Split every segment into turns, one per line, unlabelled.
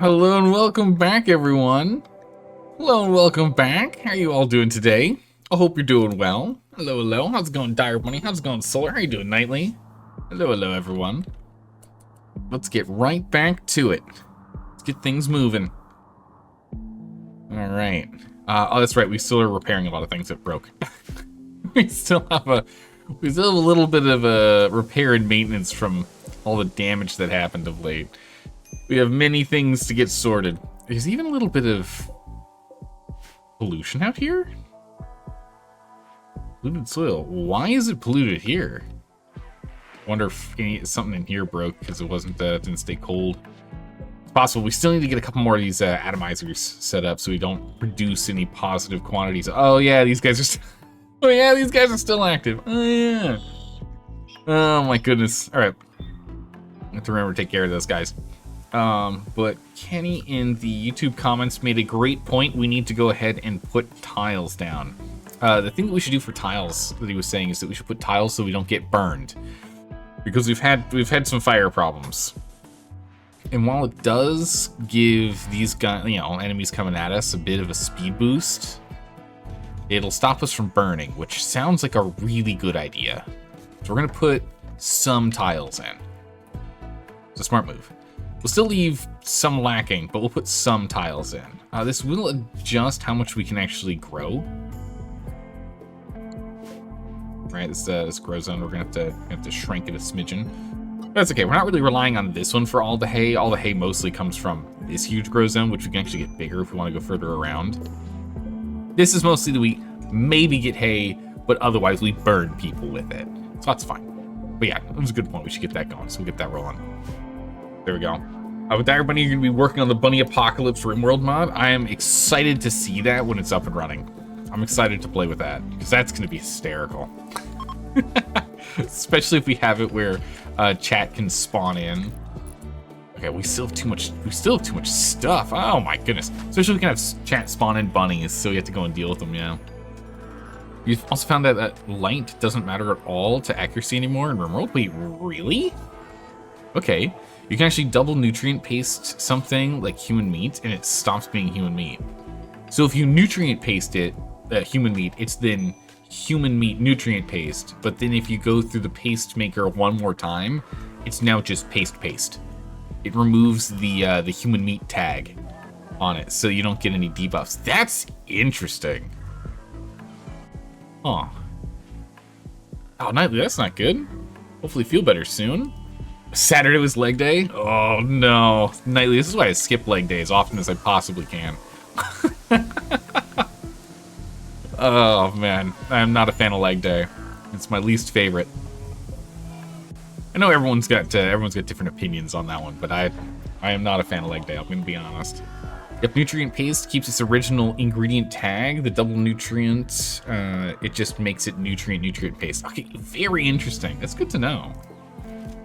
Hello and welcome back, everyone. Hello and welcome back. How are you all doing today? I hope you're doing well. Hello, hello. How's it going, Dire Bunny? How's it going, Solar? How you doing, Nightly? Hello, hello, everyone. Let's get right back to it. Let's get things moving. All right. Oh, that's right. We still are repairing a lot of things that broke. we still have a little bit of a repair and maintenance from all the damage that happened of late. We have many things to get sorted. There's even a little bit of pollution out here? Polluted soil. Why is it polluted here? Wonder if something in here broke because it didn't stay cold. It's possible. We still need to get a couple more of these atomizers set up so we don't produce any positive quantities. Oh yeah, these guys are. Oh yeah, these guys are still active. Oh yeah. Oh my goodness. All right. I have to remember to take care of those guys. But Kenny in the YouTube comments made a great point. We need to go ahead and put tiles down. The thing that we should do for tiles that he was saying is that we should put tiles so we don't get burned. Because we've had some fire problems. And while it does give these guys, enemies coming at us a bit of a speed boost, it'll stop us from burning, which sounds like a really good idea. So we're gonna put some tiles in. It's a smart move. We'll still leave some lacking, but we'll put some tiles in. This will adjust how much we can actually grow. Right, this grow zone, we're gonna have to shrink it a smidgen. That's okay, we're not really relying on this one for all the hay. All the hay mostly comes from this huge grow zone, which we can actually get bigger if we want to go further around. This is mostly that we maybe get hay, but otherwise we burn people with it. So that's fine. But yeah, it was a good point. We should get that going, so we'll get that rolling. There we go. With Dire Bunny, you're going to be working on the Bunny Apocalypse RimWorld mod. I am excited to see that when it's up and running. I'm excited to play with that, because that's going to be hysterical. Especially if we have it where chat can spawn in. Okay, we still have too much stuff. Oh my goodness. Especially if we can have chat spawn in bunnies, so we have to go and deal with them, yeah. You've also found that light doesn't matter at all to accuracy anymore in RimWorld? Wait, really? Okay. You can actually double nutrient paste something like human meat, and it stops being human meat. So if you nutrient paste it, human meat, it's then human meat nutrient paste. But then if you go through the paste maker one more time, it's now just paste. It removes the human meat tag on it, so you don't get any debuffs. That's interesting. Oh, Nightly, that's not good. Hopefully feel better soon. Saturday was leg day? Oh no. Nightly, this is why I skip leg day as often as I possibly can. Oh man, I'm not a fan of leg day. It's my least favorite. I know everyone's got different opinions on that one, but I am not a fan of leg day, I'm gonna be honest. Yep, nutrient paste keeps its original ingredient tag. The double nutrient, it just makes it nutrient paste. Okay, very interesting. That's good to know.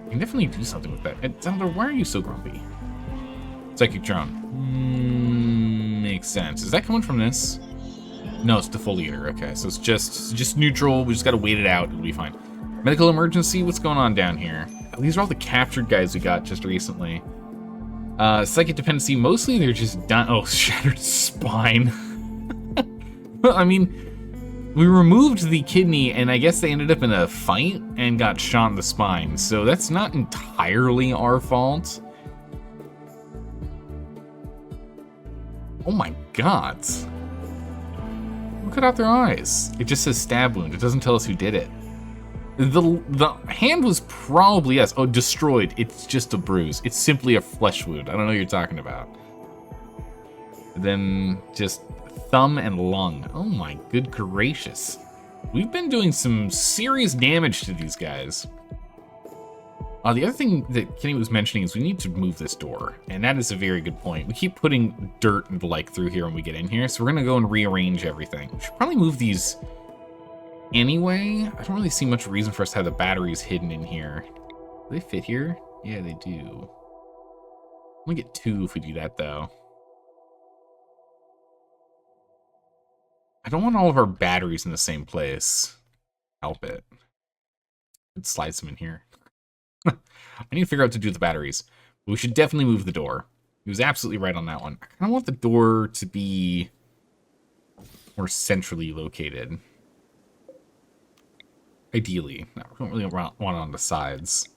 You can definitely do something with that. Zelda, why are you so grumpy? Psychic drone. Makes sense. Is that coming from this? No, it's defoliator. Okay, so it's just neutral. We just gotta wait it out. It'll be fine. Medical emergency. What's going on down here? Oh, these are all the captured guys we got just recently. Psychic dependency. Mostly they're just done. Oh, shattered spine. I mean, we removed the kidney, and I guess they ended up in a fight and got shot in the spine. So that's not entirely our fault. Oh my god. Look out their eyes. It just says stab wound. It doesn't tell us who did it. The hand was probably, yes. Oh, destroyed. It's just a bruise. It's simply a flesh wound. I don't know what you're talking about. Then just thumb and lung. Oh my good gracious. We've been doing some serious damage to these guys. The other thing that Kenny was mentioning is we need to move this door, and that is a very good point. We keep putting dirt and the like through here when we get in here, so we're gonna go and rearrange everything. We should probably move these anyway. I don't really see much reason for us to have the batteries hidden in here. Do they fit here? Yeah, they do. We get 2 if we do that, though. I don't want all of our batteries in the same place. Help it. Let's slide some in here. I need to figure out what to do with the batteries. We should definitely move the door. He was absolutely right on that one. I kind of want the door to be more centrally located. Ideally. No, we don't really want it on the sides.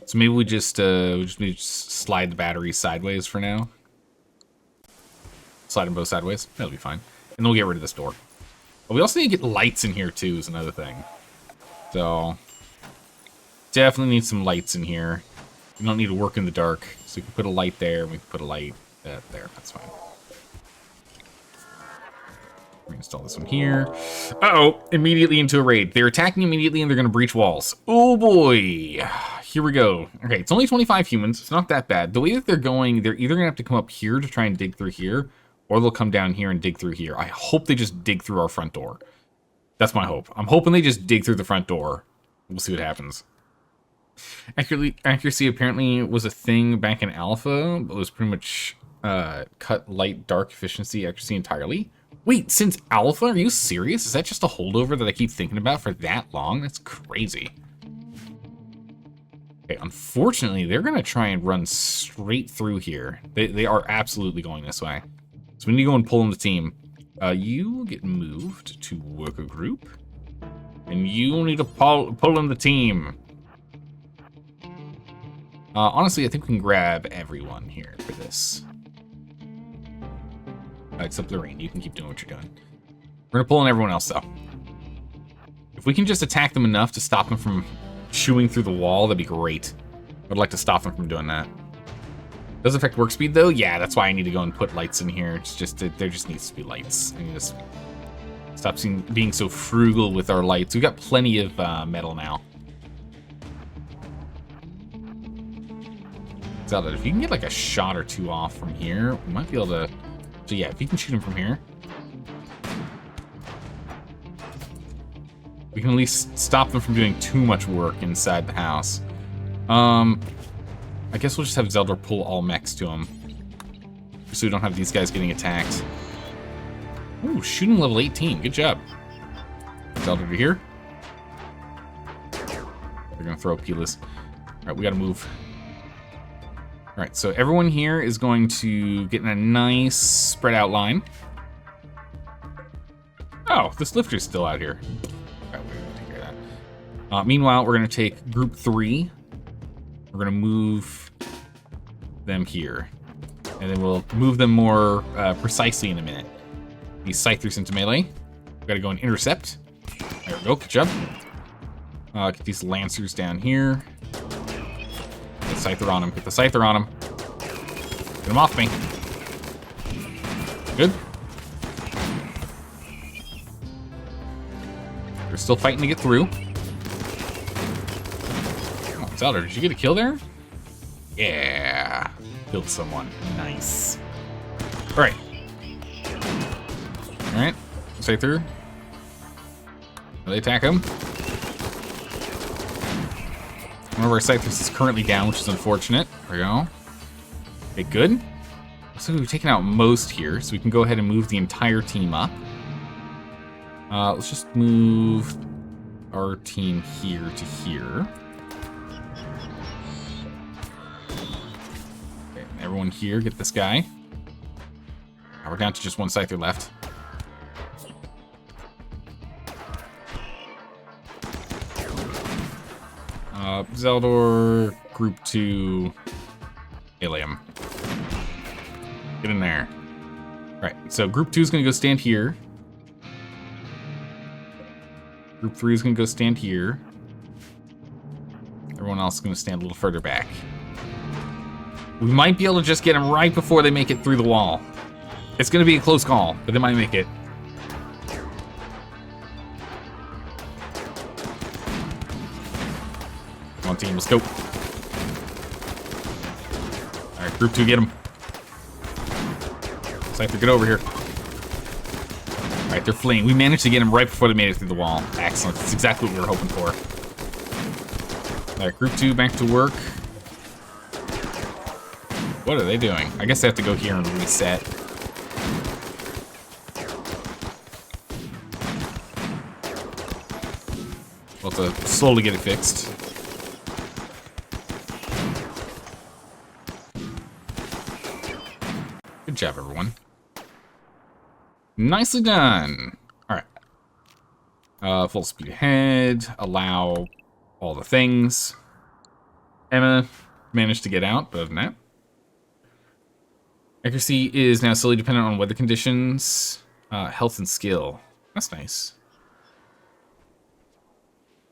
So maybe we just slide the batteries sideways for now. Slide them both sideways. That'll be fine. And then we'll get rid of this door. But we also need to get lights in here too is another thing. So definitely need some lights in here. We don't need to work in the dark. So we can put a light there, and we can put a light there. That's fine. We're gonna install this one here. Uh-oh, immediately into a raid. They're attacking immediately and they're gonna breach walls. Oh boy. Here we go. Okay, it's only 25 humans. It's not that bad. The way that they're going, they're either gonna have to come up here to try and dig through here, or they'll come down here and dig through here. I hope they just dig through our front door. That's my hope. I'm hoping they just dig through the front door. We'll see what happens. Accuracy apparently was a thing back in alpha, but was pretty much cut light dark efficiency accuracy entirely. Wait, since alpha? Are you serious? Is that just a holdover that I keep thinking about for that long? That's crazy. Okay, unfortunately, they're going to try and run straight through here. They are absolutely going this way. So we need to go and pull in the team. You will get moved to worker group. And you need to pull in the team. Honestly, I think we can grab everyone here for this. Except Lorraine, you can keep doing what you're doing. We're gonna pull in everyone else, though. If we can just attack them enough to stop them from chewing through the wall, that'd be great. I'd like to stop them from doing that. Does it affect work speed, though? Yeah, that's why I need to go and put lights in here. It's just that there just needs to be lights. I need to stop being so frugal with our lights. We've got plenty of metal now. Zelda, if you can get like a shot or two off from here, we might be able to... So yeah, if you can shoot him from here, we can at least stop them from doing too much work inside the house. I guess we'll just have Zelda pull all mechs to him, so we don't have these guys getting attacked. Ooh, shooting level 18. Good job. Zelda over here. They're gonna throw Pilas. All right, we gotta move. All right, so everyone here is going to get in a nice spread out line. Oh, this lifter's still out here. Okay, we're gonna take care of that. Meanwhile, we're gonna take group 3. We're gonna move them here. And then we'll move them more precisely in a minute. These Scythers into melee. We gotta go and intercept. There we go, good job. Get these Lancers down here. Get the Scyther on him, get the Scyther on him. Get him off me. Good. They're still fighting to get through. Oh, Zelda, did you get a kill there? Yeah. Killed someone. Nice. Alright. Alright. Scyther. Will they attack him? One of our Scythers is currently down, which is unfortunate. There we go. Okay, good. So we've taken out most here, so we can go ahead and move the entire team up. Let's just move our team here to here. Okay, everyone here, get this guy. Now we're down to just one Scyther left. Zeldor, group 2, Ilium. Get in there. Right, so group 2 is gonna go stand here. Group 3 is gonna go stand here. Everyone else is gonna stand a little further back. We might be able to just get them right before they make it through the wall. It's gonna be a close call, but they might make it. Come on, team, let's go. Alright, group 2, get him. Scyther, get over here. Alright, they're fleeing. We managed to get them right before they made it through the wall. Excellent. That's exactly what we were hoping for. Alright, group 2, back to work. What are they doing? I guess they have to go here and reset. We'll have to slowly get it fixed. Good job, everyone. Nicely done. All right. Full speed ahead. Allow all the things. Emma managed to get out, but other than that. Accuracy is now solely dependent on weather conditions, health, and skill. That's nice.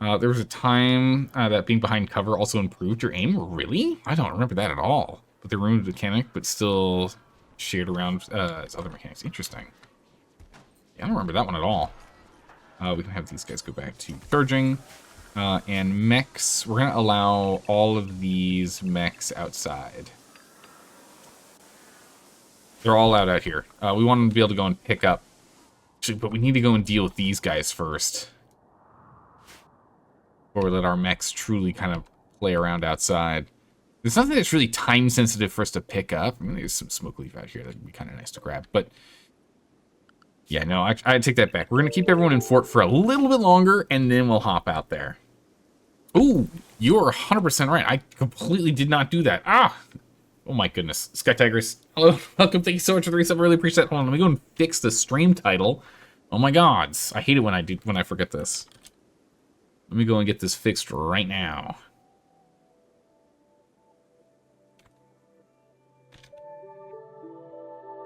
There was a time that being behind cover also improved your aim. Really? I don't remember that at all. But they removed the mechanic, but still shared around its other mechanics. Interesting. Yeah, I don't remember that one at all. We can have these guys go back to charging. And mechs, we're going to allow all of these mechs outside. They're all out here. We want them to be able to go and pick up. Actually, but we need to go and deal with these guys first. Before we let our mechs truly kind of play around outside. There's nothing that's really time sensitive for us to pick up. I mean, there's some smoke leaf out here that would be kind of nice to grab. But yeah, no, I take that back. We're going to keep everyone in fort for a little bit longer, and then we'll hop out there. Ooh, you are 100% right. I completely did not do that. Ah! Oh my goodness. Sky Tigers, hello, welcome. Thank you so much for the resub. I really appreciate it. Hold on, let me go and fix the stream title. Oh my gods. I hate it when I forget this. Let me go and get this fixed right now.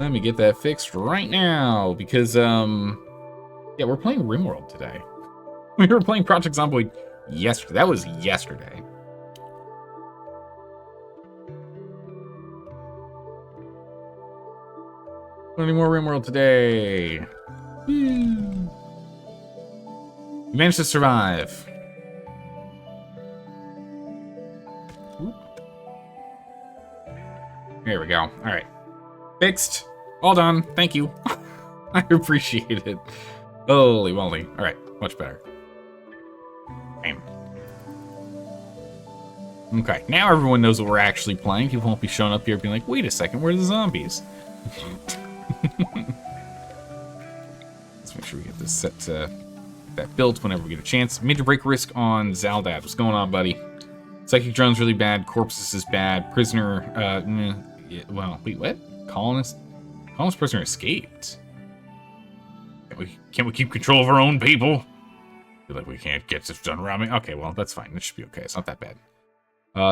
Let me get that fixed right now, because, yeah, we're playing RimWorld today. We were playing Project Zomboid yesterday. That was yesterday. Any more RimWorld today? Woo. We managed to survive. There we go. All right. Fixed. All done. Thank you. I appreciate it. Holy moly. All right. Much better. Bam. Okay. Now everyone knows what we're actually playing. People won't be showing up here being like, wait a second, where are the zombies? Let's make sure we get this set to that built whenever we get a chance. Major break risk on Zaldad. What's going on, buddy? Psychic drone's really bad. Corpses is bad. Prisoner, yeah, well, wait, what? Colonist prisoner escaped. Can't we keep control of our own people? Feel like we can't get this done around me. Okay, well, that's fine. It should be okay. It's not that bad.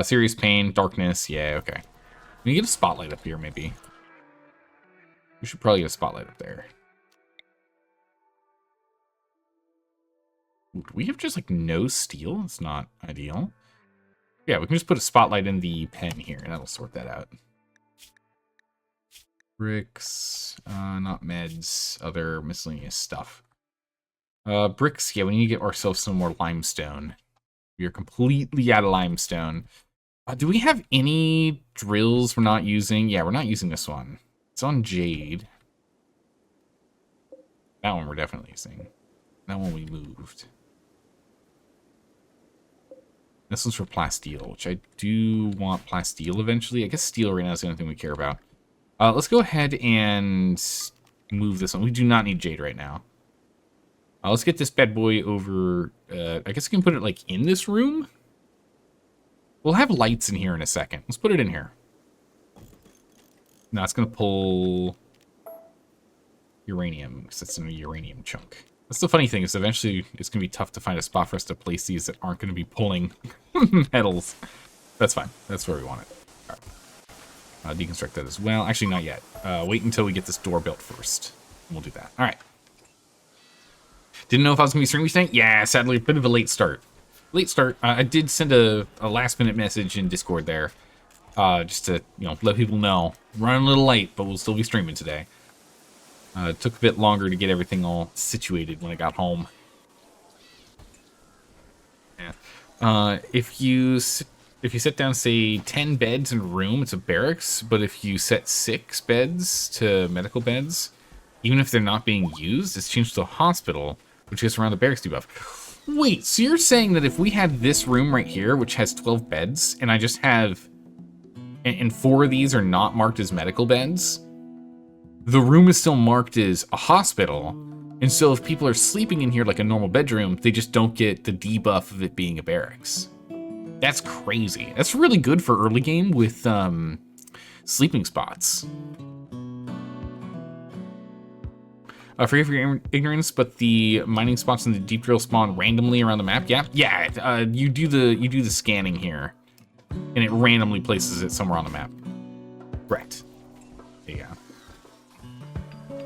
Serious pain, darkness. Yeah, okay. We get a spotlight up here, maybe. We should probably get a spotlight up there. Ooh, do we have just, like, no steel? It's not ideal. Yeah, we can just put a spotlight in the pen here, and that'll sort that out. Bricks, not meds, other miscellaneous stuff. Bricks, yeah, we need to get ourselves some more limestone. We are completely out of limestone. Do we have any drills we're not using? Yeah, we're not using this one. It's on Jade. That one we're definitely using. That one we moved. This one's for plasteel, which I do want plasteel eventually. I guess steel right now is the only thing we care about. Let's go ahead and move this one. We do not need jade right now. Let's get this bad boy over. I guess we can put it like in this room. We'll have lights in here in a second. Let's put it in here. Now it's going to pull uranium, because it's in a uranium chunk. That's the funny thing, is eventually it's going to be tough to find a spot for us to place these that aren't going to be pulling metals. That's fine. That's where we want it. All right. Deconstruct that as well. Actually, not yet. Wait until we get this door built first. We'll do that. All right. Didn't know if I was going to be streaming tonight? Yeah, sadly, a bit of a late start. I did send a last-minute message in Discord there. Just to, let people know. Running a little late, but we'll still be streaming today. It took a bit longer to get everything all situated when I got home. Yeah. If you set down, say, 10 beds in a room, it's a barracks. But if you set 6 beds to medical beds, even if they're not being used, it's changed to a hospital, which gets around the barracks debuff. Wait, so you're saying that if we had this room right here, which has 12 beds, and I just have... and 4 of these are not marked as medical beds, the room is still marked as a hospital, and so if people are sleeping in here like a normal bedroom, they just don't get the debuff of it being a barracks. That's crazy. That's really good for early game with sleeping spots. Forgive your ignorance, but the mining spots in the deep drill spawn randomly around the map. Yeah. You do the scanning here, and it randomly places it somewhere on the map. Correct. There you go.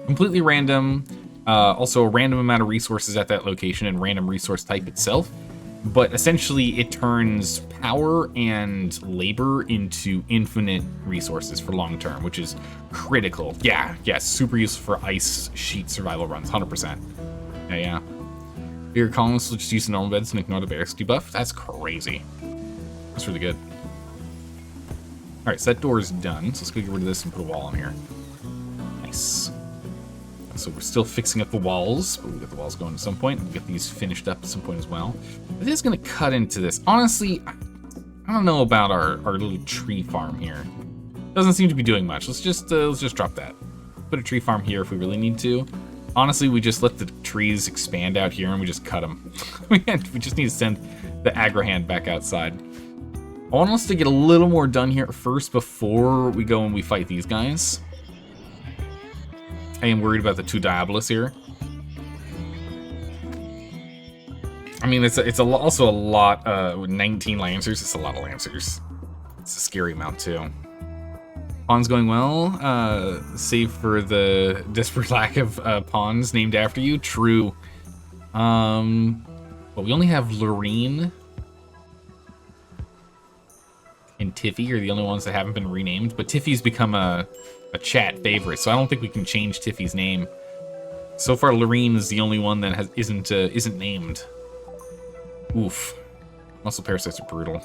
Completely random. Also, a random amount of resources at that location and random resource type itself. But essentially, it turns power and labor into infinite resources for long term, which is critical. Yeah, super useful for ice sheet survival runs, 100%. Yeah. Your colonists will just use the normal beds and ignore the barracks debuff. That's crazy. That's really good. All right, so that door is done. So let's go get rid of this and put a wall on here. Nice. So we're still fixing up the walls, but we'll get the walls going at some point. We'll get these finished up at some point as well. It is going to cut into this. Honestly, I don't know about our little tree farm here. Doesn't seem to be doing much. Let's just drop that. Put a tree farm here if we really need to. Honestly, we just let the trees expand out here and we just cut them. We just need to send the aggro hand back outside. I want us to get a little more done here first before we go and we fight these guys. I am worried about the two Diabolos here. I mean, it's also a lot, with 19 Lancers, it's a lot of Lancers. It's a scary amount, too. Pawn's going well, save for the desperate lack of pawns named after you. True. Well, we only have Lorene and Tiffy are the only ones that haven't been renamed, but Tiffy's become a chat favorite, so I don't think we can change Tiffy's name. So far, Lorene is the only one that isn't named. Oof. Muscle parasites are brutal.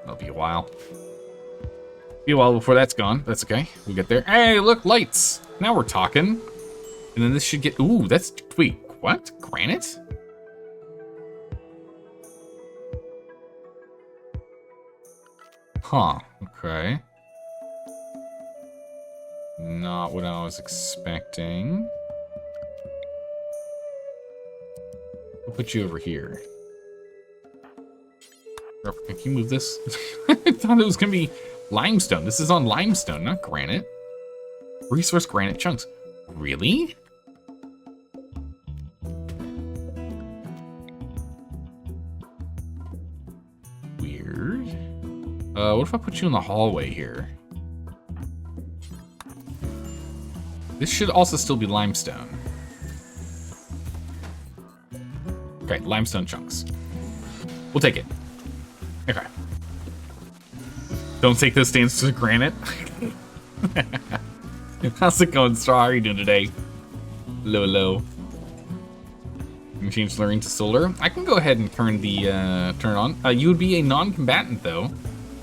That'll be a while. Be a while before that's gone. That's okay. We'll get there. Hey, look, lights. Now we're talking. And then this should get... Ooh, that's... Wait, what? Granite? Huh, okay. Not what I was expecting. We'll put you over here. Can you move this? I thought it was gonna be limestone. This is on limestone, not granite. Resource granite chunks. Really? Weird. What if I put you in the hallway here? This should also still be limestone. Okay, limestone chunks. We'll take it. Okay. Don't take those stands to granite. How's it going, Straw? How are you doing today? Low. You can change Lorene to solar. I can go ahead and turn it on. You would be a non-combatant, though.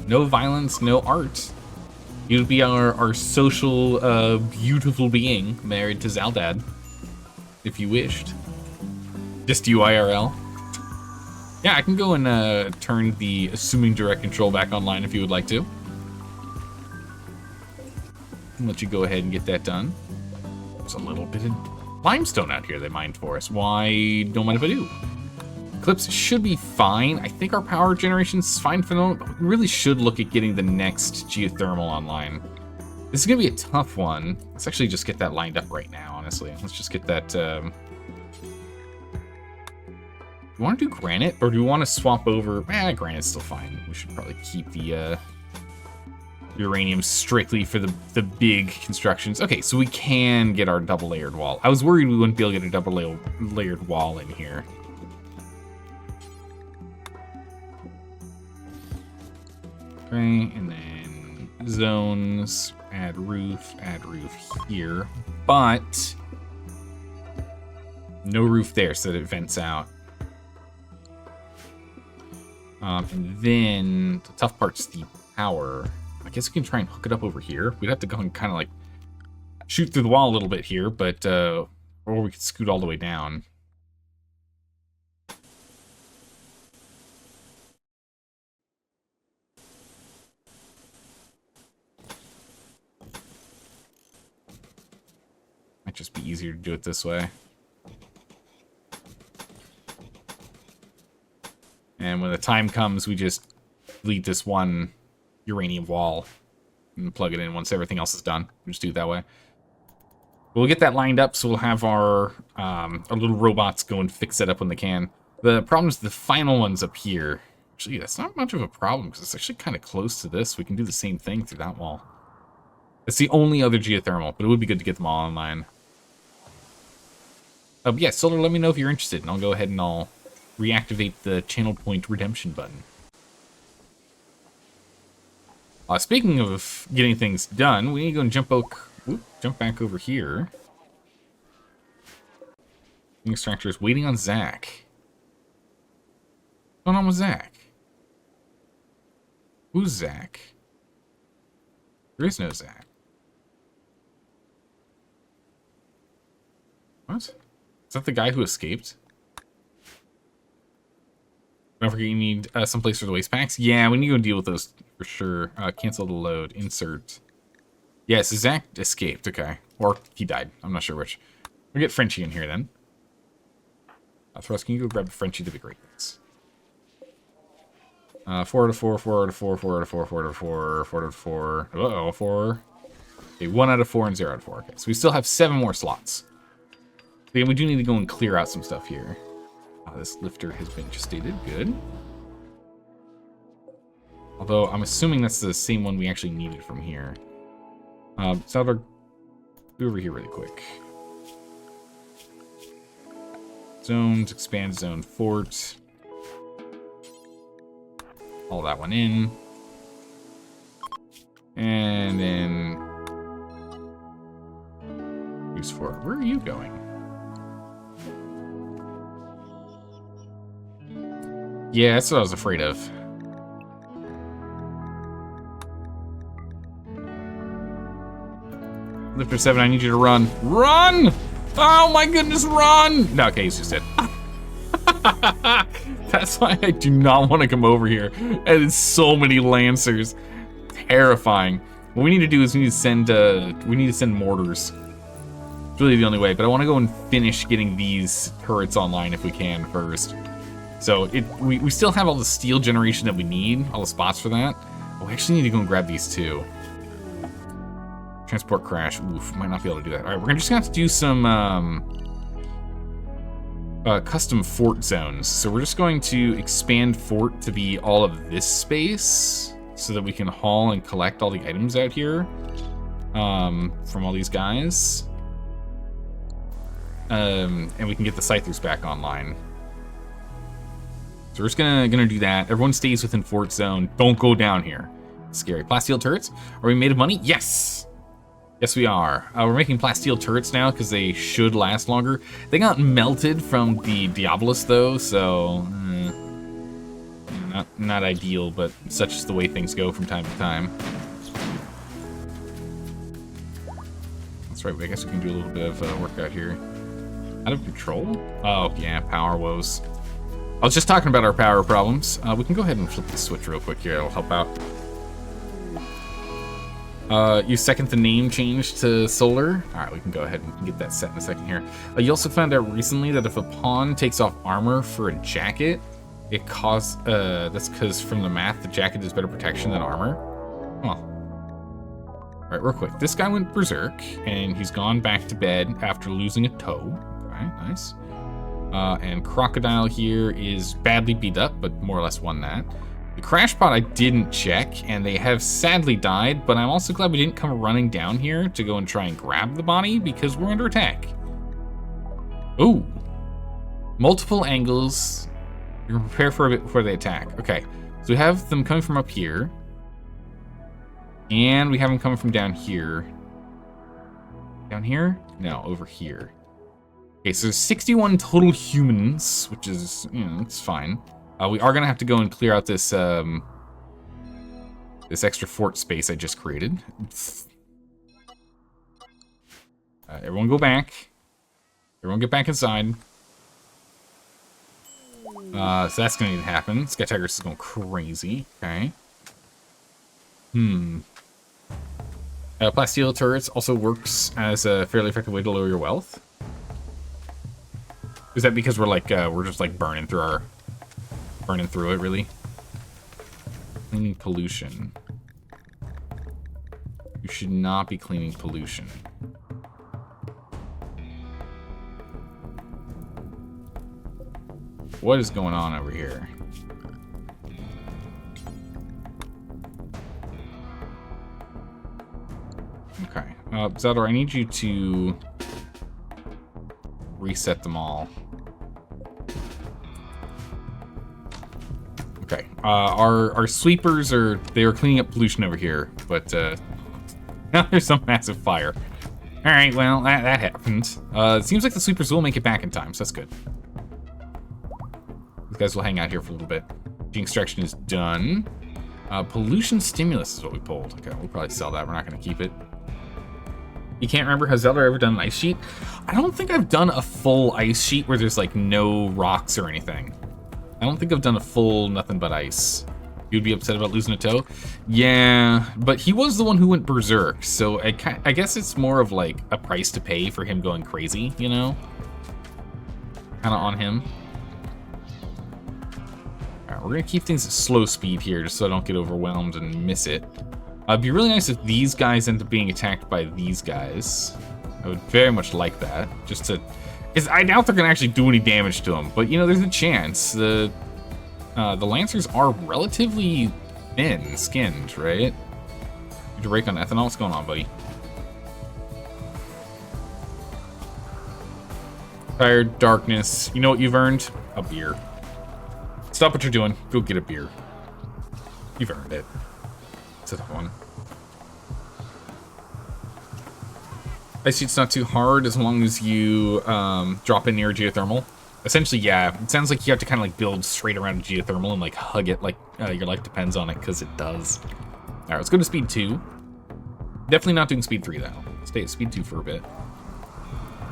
No violence, no art. You would be our social, beautiful being married to Zaldad, if you wished. Just you IRL. Yeah, I can go and turn the assuming direct control back online if you would like to. I'll let you go ahead and get that done. There's a little bit of limestone out here they mined for us. Why don't mind if I do? Eclipse should be fine. I think our power generation's fine for the moment, but we really should look at getting the next geothermal online. This is gonna be a tough one. Let's actually just get that lined up right now, honestly. Let's just get that, Do you want to do granite, or do we want to swap over? Granite's still fine. We should probably keep the uranium strictly for the big constructions. Okay, so we can get our double layered wall. I was worried we wouldn't be able to get a double layered wall in here. Okay, and then zones, add roof here, but no roof there so that it vents out. And then the tough part's the power. I guess we can try and hook it up over here. We'd have to go and kind of like shoot through the wall a little bit here, but or we could scoot all the way down. Might just be easier to do it this way. And when the time comes, we just delete this one uranium wall. and plug it in once everything else is done. We'll just do it that way. We'll get that lined up, so we'll have our little robots go and fix it up when they can. The problem is the final one's up here. Actually, that's not much of a problem, because it's actually kind of close to this. We can do the same thing through that wall. It's the only other geothermal, but it would be good to get them all online. Yeah, Solar, let me know if you're interested, and I'll go ahead and I'll reactivate the channel point redemption button. Speaking of getting things done, we need to go and jump back over here. The extractor is waiting on Zach. What's going on with Zach? Who's Zach? There is no Zach. What? Is that the guy who escaped? Don't forget you need someplace for the waste packs. Yeah, we need to go deal with those for sure. Cancel the load. Insert. Yeah, so Zach escaped. Okay. Or he died. I'm not sure which. We'll get Frenchie in here then. Thrust, can you go grab the Frenchie? That'd be great. Thanks. 4 out of 4, 4 out of 4, 4 out of 4, 4 out of 4, 4 out of 4. Uh-oh, 4. Okay, 1 out of 4 and 0 out of 4. Okay, so we still have 7 more slots. Again, we do need to go and clear out some stuff here. This lifter has been gestated. Good. Although, I'm assuming that's the same one we actually needed from here. Salvador, go over here really quick. Zones, expand zone fort. All that one in. And then... use fort. Where are you going? Yeah, that's what I was afraid of. Lifter 7, I need you to run. Run! Oh my goodness, run! No, okay, he's just dead. That's why I do not want to come over here. And it's so many Lancers. Terrifying. What we need to do is we need to send mortars. It's really the only way, but I want to go and finish getting these turrets online if we can first. So we still have all the steel generation that we need, all the spots for that. But we actually need to go and grab these too. Transport crash. Oof, might not be able to do that. All right, we're just gonna have to do some custom fort zones. So we're just going to expand fort to be all of this space so that we can haul and collect all the items out here from all these guys. And we can get the Scythers back online. So we're just gonna do that. Everyone stays within fort zone. Don't go down here. It's scary. Plasteel turrets. Are we made of money? Yes. Yes, we are. We're making plasteel turrets now because they should last longer. They got melted from the Diabolus though, so not ideal, but such is the way things go from time to time. That's right. I guess we can do a little bit of work out here. Out of control? Oh yeah, power woes. I was just talking about our power problems. We can go ahead and flip the switch real quick here. It'll help out. You second the name change to Solar. All right, we can go ahead and get that set in a second here. You also found out recently that if a pawn takes off armor for a jacket, it costs. That's because from the math, the jacket is better protection than armor. Well, all right, real quick. This guy went berserk, and he's gone back to bed after losing a toe. Okay, nice. And Crocodile here is badly beat up, but more or less won that. The crash pod I didn't check, and they have sadly died, but I'm also glad we didn't come running down here to go and try and grab the body, because we're under attack. Ooh. Multiple angles. You can prepare for a bit before they attack. Okay, so we have them coming from up here. And we have them coming from down here. Down here? No, over here. Okay, so there's 61 total humans, which is, it's fine. We are gonna have to go and clear out this this extra fort space I just created. Everyone go back. Everyone get back inside. So that's gonna need to happen. Sky Tigers is going crazy. Okay. Plasteel turrets also works as a fairly effective way to lower your wealth. Is that because we're just like burning through it, really? We need pollution. You should not be cleaning pollution. What is going on over here? Okay. Zeldor, I need you to reset them all. Okay. Our sweepers they are cleaning up pollution over here, but now there's some massive fire. All right, well, that happened. It seems like the sweepers will make it back in time, so that's good. These guys will hang out here for a little bit. The extraction is done. Pollution stimulus is what we pulled. Okay, we'll probably sell that. We're not going to keep it. You can't remember, has Zeldor ever done an ice sheet? I don't think I've done a full ice sheet where there's like no rocks or anything. I don't think I've done a full nothing but ice. You'd be upset about losing a toe? Yeah, but he was the one who went berserk, so I guess it's more of like a price to pay for him going crazy, you know? Kind of on him. All right, we're gonna keep things at slow speed here just so I don't get overwhelmed and miss it. It'd be really nice if these guys end up being attacked by these guys. I would very much like that, just to... Because I doubt they're gonna actually do any damage to them, but you know, there's a chance. The Lancers are relatively thin-skinned, right? Did you rake on ethanol? What's going on, buddy? Tired, darkness. You know what you've earned? A beer. Stop what you're doing. Go get a beer. You've earned it. It's a tough one. Ice sheet's not too hard as long as you drop in near geothermal. Essentially, yeah. It sounds like you have to kind of like build straight around a geothermal and like hug it like your life depends on it, because it does. All right, let's go to speed 2. Definitely not doing speed 3 though. Stay at speed 2 for a bit.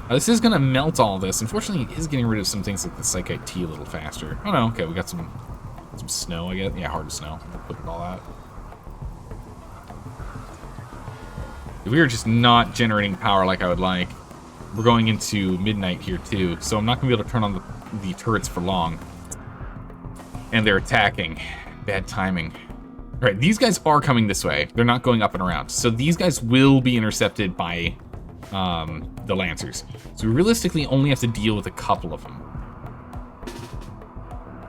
This is gonna melt all this. Unfortunately, it is getting rid of some things like the Psychite T a little faster. Oh no, okay, we got some snow, I guess. Yeah, hard snow. We'll put it all out. We are just not generating power like I would like. We're going into midnight here too, so I'm not gonna be able to turn on the turrets for long. And they're attacking. Bad timing. All right, these guys are coming this way. They're not going up and around. So these guys will be intercepted by the Lancers. So we realistically only have to deal with a couple of them.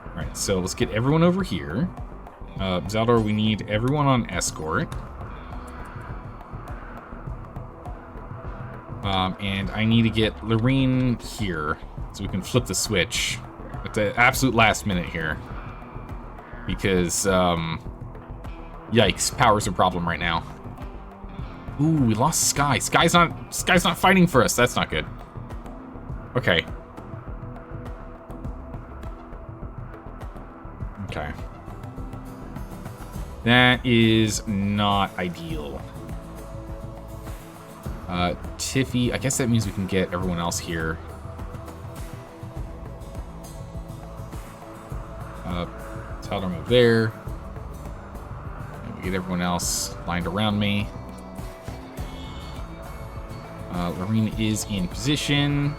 All right, so let's get everyone over here. Zeldor, we need everyone on escort. And I need to get Lorene here so we can flip the switch at the absolute last minute here. Because, yikes, power's a problem right now. Ooh, we lost Sky. Sky's not fighting for us. That's not good. Okay. Okay. That is not ideal. Tiffy, I guess that means we can get everyone else here. Tell them over there. And we get everyone else lined around me. Lorene is in position.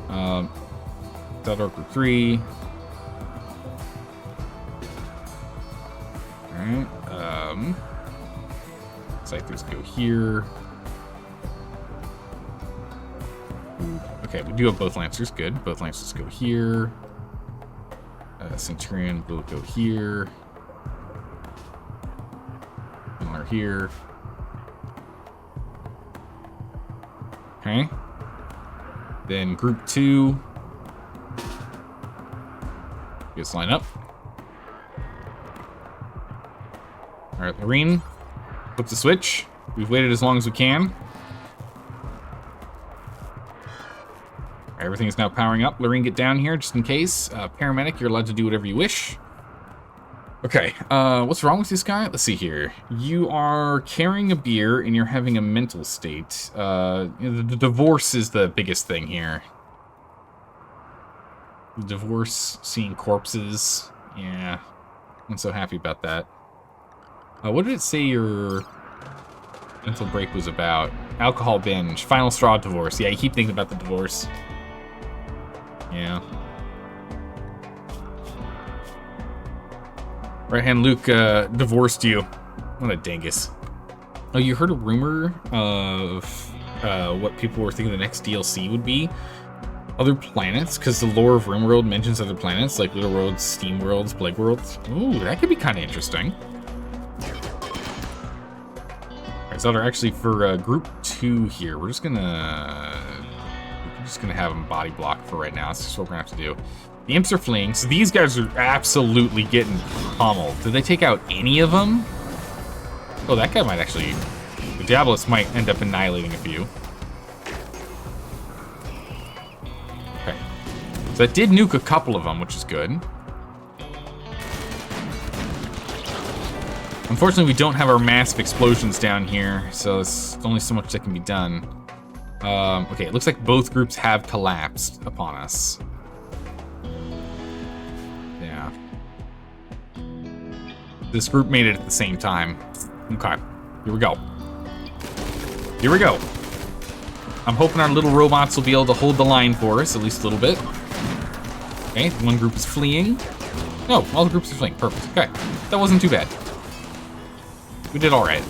Zeldor group 3. Alright, Scythers go here. Okay, we do have both Lancers. Good. Both Lancers go here. Centurion will go here. Miller here. Okay. Then group 2. Let's line up. Alright, Lorene. Flip the switch. We've waited as long as we can. Everything is now powering up. Lorene, get down here just in case. Paramedic, you're allowed to do whatever you wish. Okay, what's wrong with this guy? Let's see here. You are carrying a beer and you're having a mental state. The divorce is the biggest thing here. The divorce, seeing corpses. Yeah, I'm so happy about that. What did it say your mental break was about? Alcohol binge, final straw divorce. Yeah, you keep thinking about the divorce. Yeah. Right hand Luke divorced you. What a dingus. Oh, you heard a rumor of what people were thinking the next DLC would be? Other planets, because the lore of RimWorld mentions other planets, like Little Worlds, Steam Worlds, Plague Worlds. Ooh, that could be kind of interesting. Alright, so actually for group 2 here, we're just gonna have them body block for right now. That's just what we're gonna have to do. The imps are fleeing, so these guys are absolutely getting pummeled. Did they take out any of them? Oh, that guy might actually... The Diabolus might end up annihilating a few. Okay. So that did nuke a couple of them, which is good. Unfortunately, we don't have our massive explosions down here, so there's only so much that can be done. Okay, it looks like both groups have collapsed upon us. Yeah. This group made it at the same time. Okay, here we go. Here we go. I'm hoping our little robots will be able to hold the line for us, at least a little bit. Okay, one group is fleeing. No, all the groups are fleeing. Perfect. Okay, that wasn't too bad. We did all right.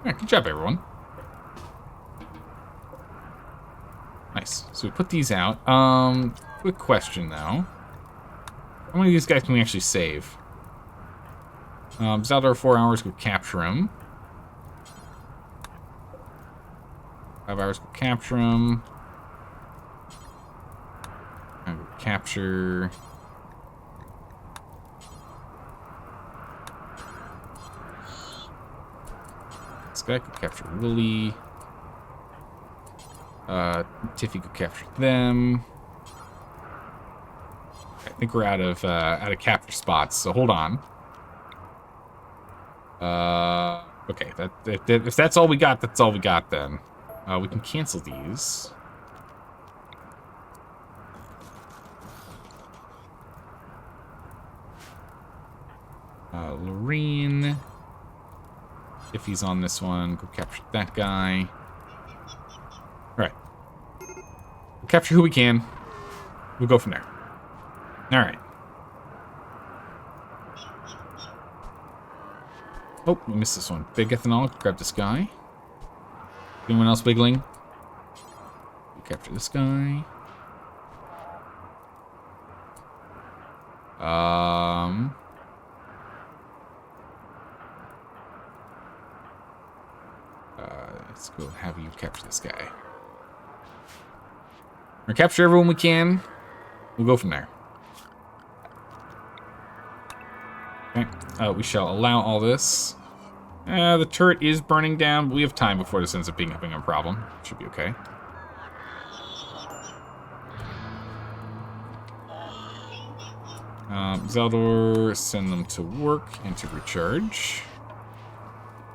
Yeah, good job, everyone. Nice. So we put these out. Quick question, though. How many of these guys can we actually save? Zaldar 4 hours, go capture him. 5 hours, go capture him. And go capture... This guy could capture Willy. Tiffy could capture them. I think we're out of capture spots, so hold on. Okay, if that's all we got, that's all we got then. We can cancel these. Lorene. If he's on this one, go capture that guy. Alright. We'll capture who we can. We'll go from there. Alright. Oh, we missed this one. Big ethanol, grab this guy. Anyone else wiggling? We'll capture this guy. Let's go have you capture this guy. We're gonna capture everyone we can. We'll go from there. Okay. We shall allow all this. The turret is burning down, but we have time before this ends up being a problem. Should be okay. Zeldor, send them to work and to recharge.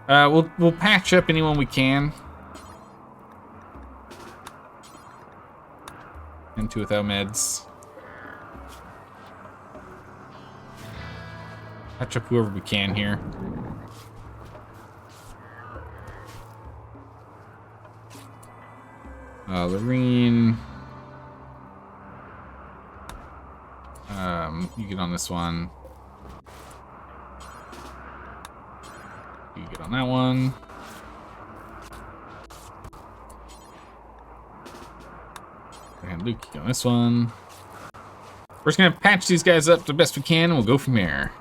We'll patch up anyone we can. Into without meds. Patch up whoever we can here. Lorene. You get on this one. You get on that one. And Luke, you get on this one. We're just gonna patch these guys up the best we can, and we'll go from there.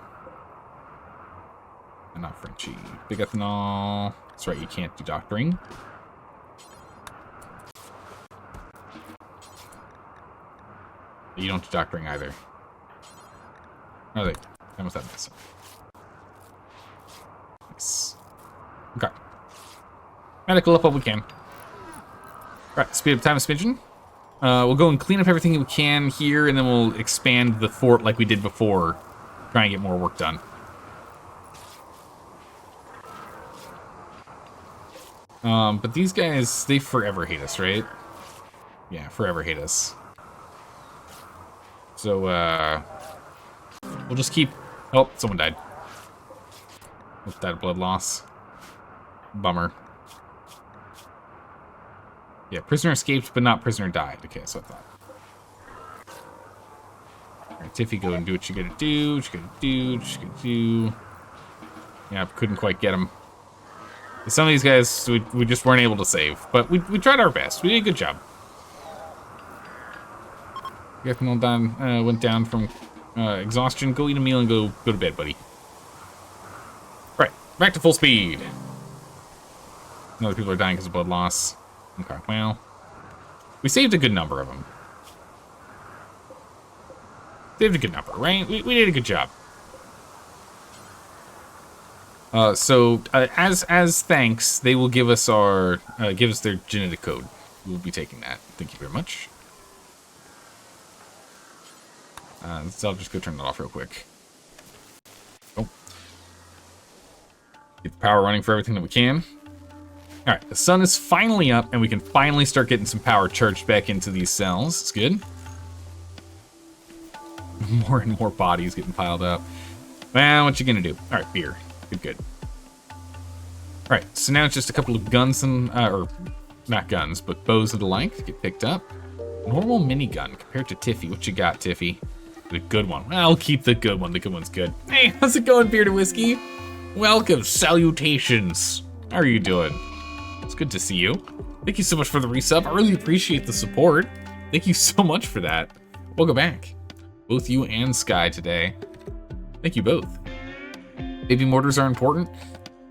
And not Frenchie. Big ethanol. That's right, you can't do doctoring. You don't do doctoring either. Oh, they almost had this. Nice. Okay. Medical up what we can. Alright, speed up time a smidgen. We'll go and clean up everything we can here, and then we'll expand the fort like we did before. Try and get more work done. But these guys, they forever hate us, right? Yeah, forever hate us. So, we'll just keep... Oh, someone died. With that blood loss. Bummer. Yeah, prisoner escaped, but not prisoner died. Okay, so I thought. Alright, Tiffy, go and do what you gotta do, what you gotta do, what you gotta do. Yeah, couldn't quite get them. Some of these guys, we just weren't able to save. But we tried our best. We did a good job. Went down from exhaustion. Go eat a meal and go to bed, buddy. Right, back to full speed. Other people are dying because of blood loss. Okay, well, we saved a good number of them. Saved a good number, right? We did a good job. As thanks, they will give us their genetic code. We'll be taking that. Thank you very much. So I'll just go turn that off real quick. Oh. Get the power running for everything that we can. Alright, the sun is finally up, and we can finally start getting some power charged back into these cells. It's good. More and more bodies getting piled up. Well, what you gonna do? Alright, beer. Good. Alright, so now it's just a couple of guns and, or not guns, but bows and the like to get picked up. Normal minigun compared to Tiffy. What you got, Tiffy? The good one. I'll keep the good one. The good one's good. Hey, how's it going, Bearded Whiskey? Welcome. Salutations. How are you doing? It's good to see you. Thank you so much for the resub. I really appreciate the support. Thank you so much for that. Welcome back. Both you and Sky today. Thank you both. Baby mortars are important.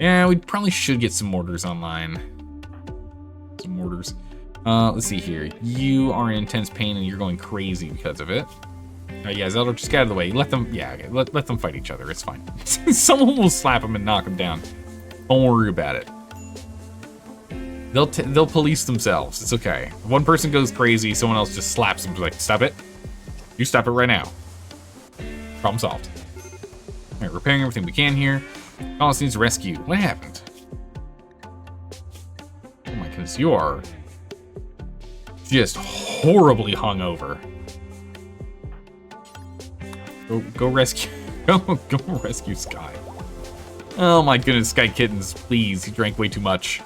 Yeah, we probably should get some mortars online. Some mortars. Let's see here. You are in intense pain and you're going crazy because of it. Yeah, Zelda, just get out of the way. Let them, yeah, okay, let them fight each other. It's fine. Someone will slap them and knock them down. Don't worry about it. They'll police themselves. It's okay. If one person goes crazy, someone else just slaps them. Like, stop it. You stop it right now. Problem solved. All right, repairing everything we can here. Alice needs rescue. What happened? Oh my goodness, you are just horribly hungover. Go rescue. Go rescue Sky. Oh my goodness, Sky Kittens, please. He drank way too much.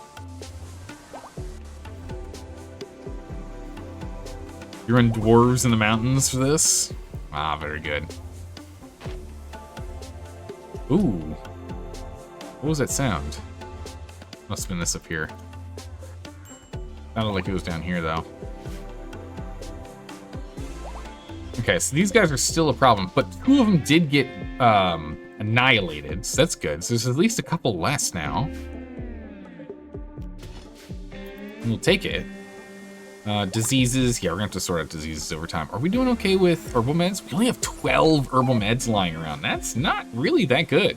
You're in dwarves in the mountains for this? Ah, very good. Ooh. What was that sound? Must have been this up here. Sounded like it was down here, though. Okay, so these guys are still a problem, but 2 of them did get annihilated, so that's good. So there's at least a couple less now. We'll take it. Diseases, yeah, we're gonna have to sort out diseases over time. Are we doing okay with herbal meds? We only have 12 herbal meds lying around. That's not really that good.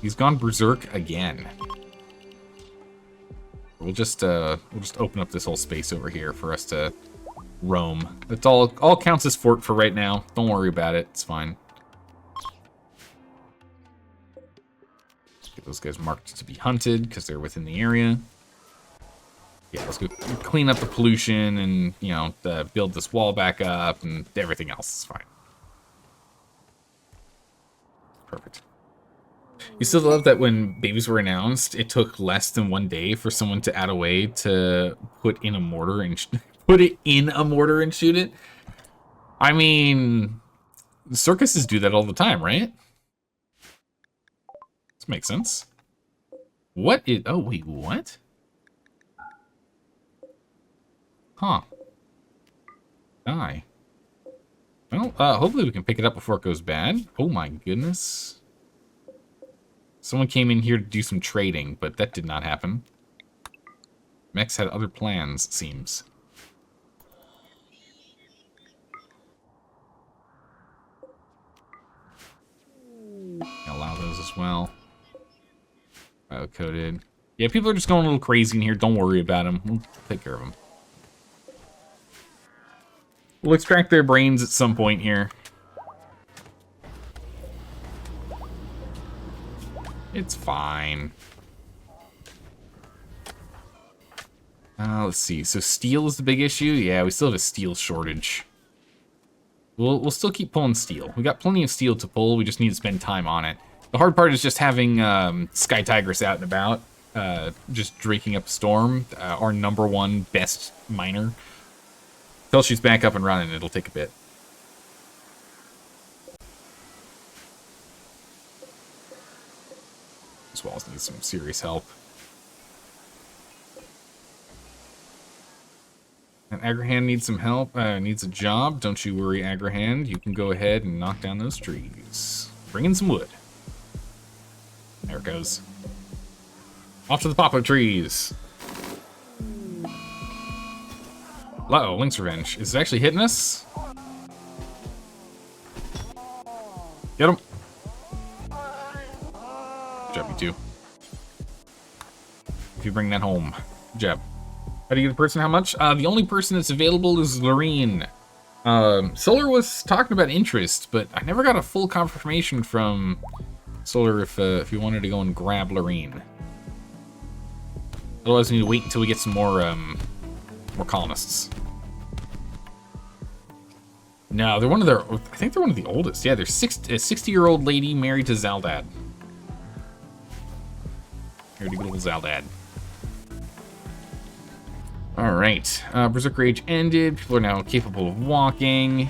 He's gone berserk again. We'll just open up this whole space over here for us to roam. That's all counts as fort for right now. Don't worry about it. It's fine. Get those guys marked to be hunted because they're within the area. Yeah, let's go clean up the pollution and, you know, build this wall back up and everything else is fine. Perfect. You still love that when babies were announced, it took less than 1 day for someone to add a way to put in a mortar and put it in a mortar and shoot it. I mean, circuses do that all the time, right? This makes sense. What is? Oh wait, what? Huh? Die. Well, hopefully we can pick it up before it goes bad. Oh my goodness. Someone came in here to do some trading, but that did not happen. Mex had other plans, it seems. Allow those as well. Bio-coded. Yeah, people are just going a little crazy in here. Don't worry about them. We'll take care of them. We'll extract their brains at some point here. It's fine. Let's see. So steel is the big issue? Yeah, we still have a steel shortage. We'll still keep pulling steel. We got plenty of steel to pull. We just need to spend time on it. The hard part is just having Sky Tigress out and about, just drinking up a storm. Our #1 best miner. Until she's back up and running, it'll take a bit. These walls need some serious help. And Agrahand needs some help, needs a job. Don't you worry, Agrahand. You can go ahead and knock down those trees. Bring in some wood. There it goes. Off to the poplar trees. Uh-oh, Link's Revenge. Is it actually hitting us? Get him. Good job, you two. If you bring that home. Good job. How do you get a person how much? The only person that's available is Lorene. Solar was talking about interest, but I never got a full confirmation from Solar if you wanted to go and grab Lorene. Otherwise, we need to wait until we get some more colonists. No, they're one of their. I think they're one of the oldest. Yeah, they're a 60-year-old lady married to Zaldad. Here to good old Zaldad. All right, Berserk Rage ended. People are now capable of walking,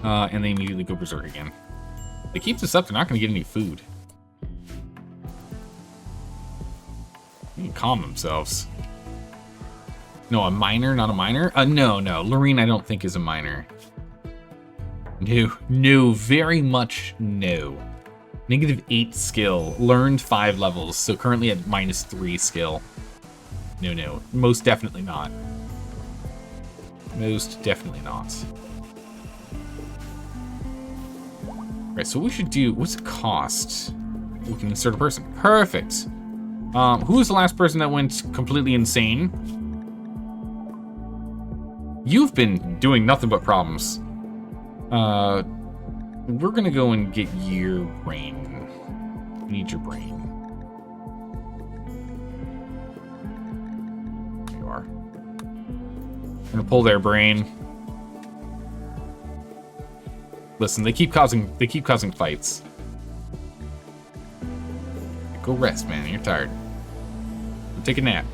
and they immediately go berserk again. If they keep this up, they're not going to get any food. They can calm themselves. No, a miner, not a miner? No. Lorene, I don't think, is a miner. No, very much no. -8 skill. Learned 5 levels, so currently at -3 skill. No. Most definitely not. Most definitely not. Right, so what we should do... What's it cost? We can insert a person. Perfect. Who was the last person that went completely insane? You've been doing nothing but problems. We're gonna go and get your brain. We need your brain. There you are. We're gonna pull their brain. Listen, they keep causing fights. Go rest, man. You're tired. Go take a nap.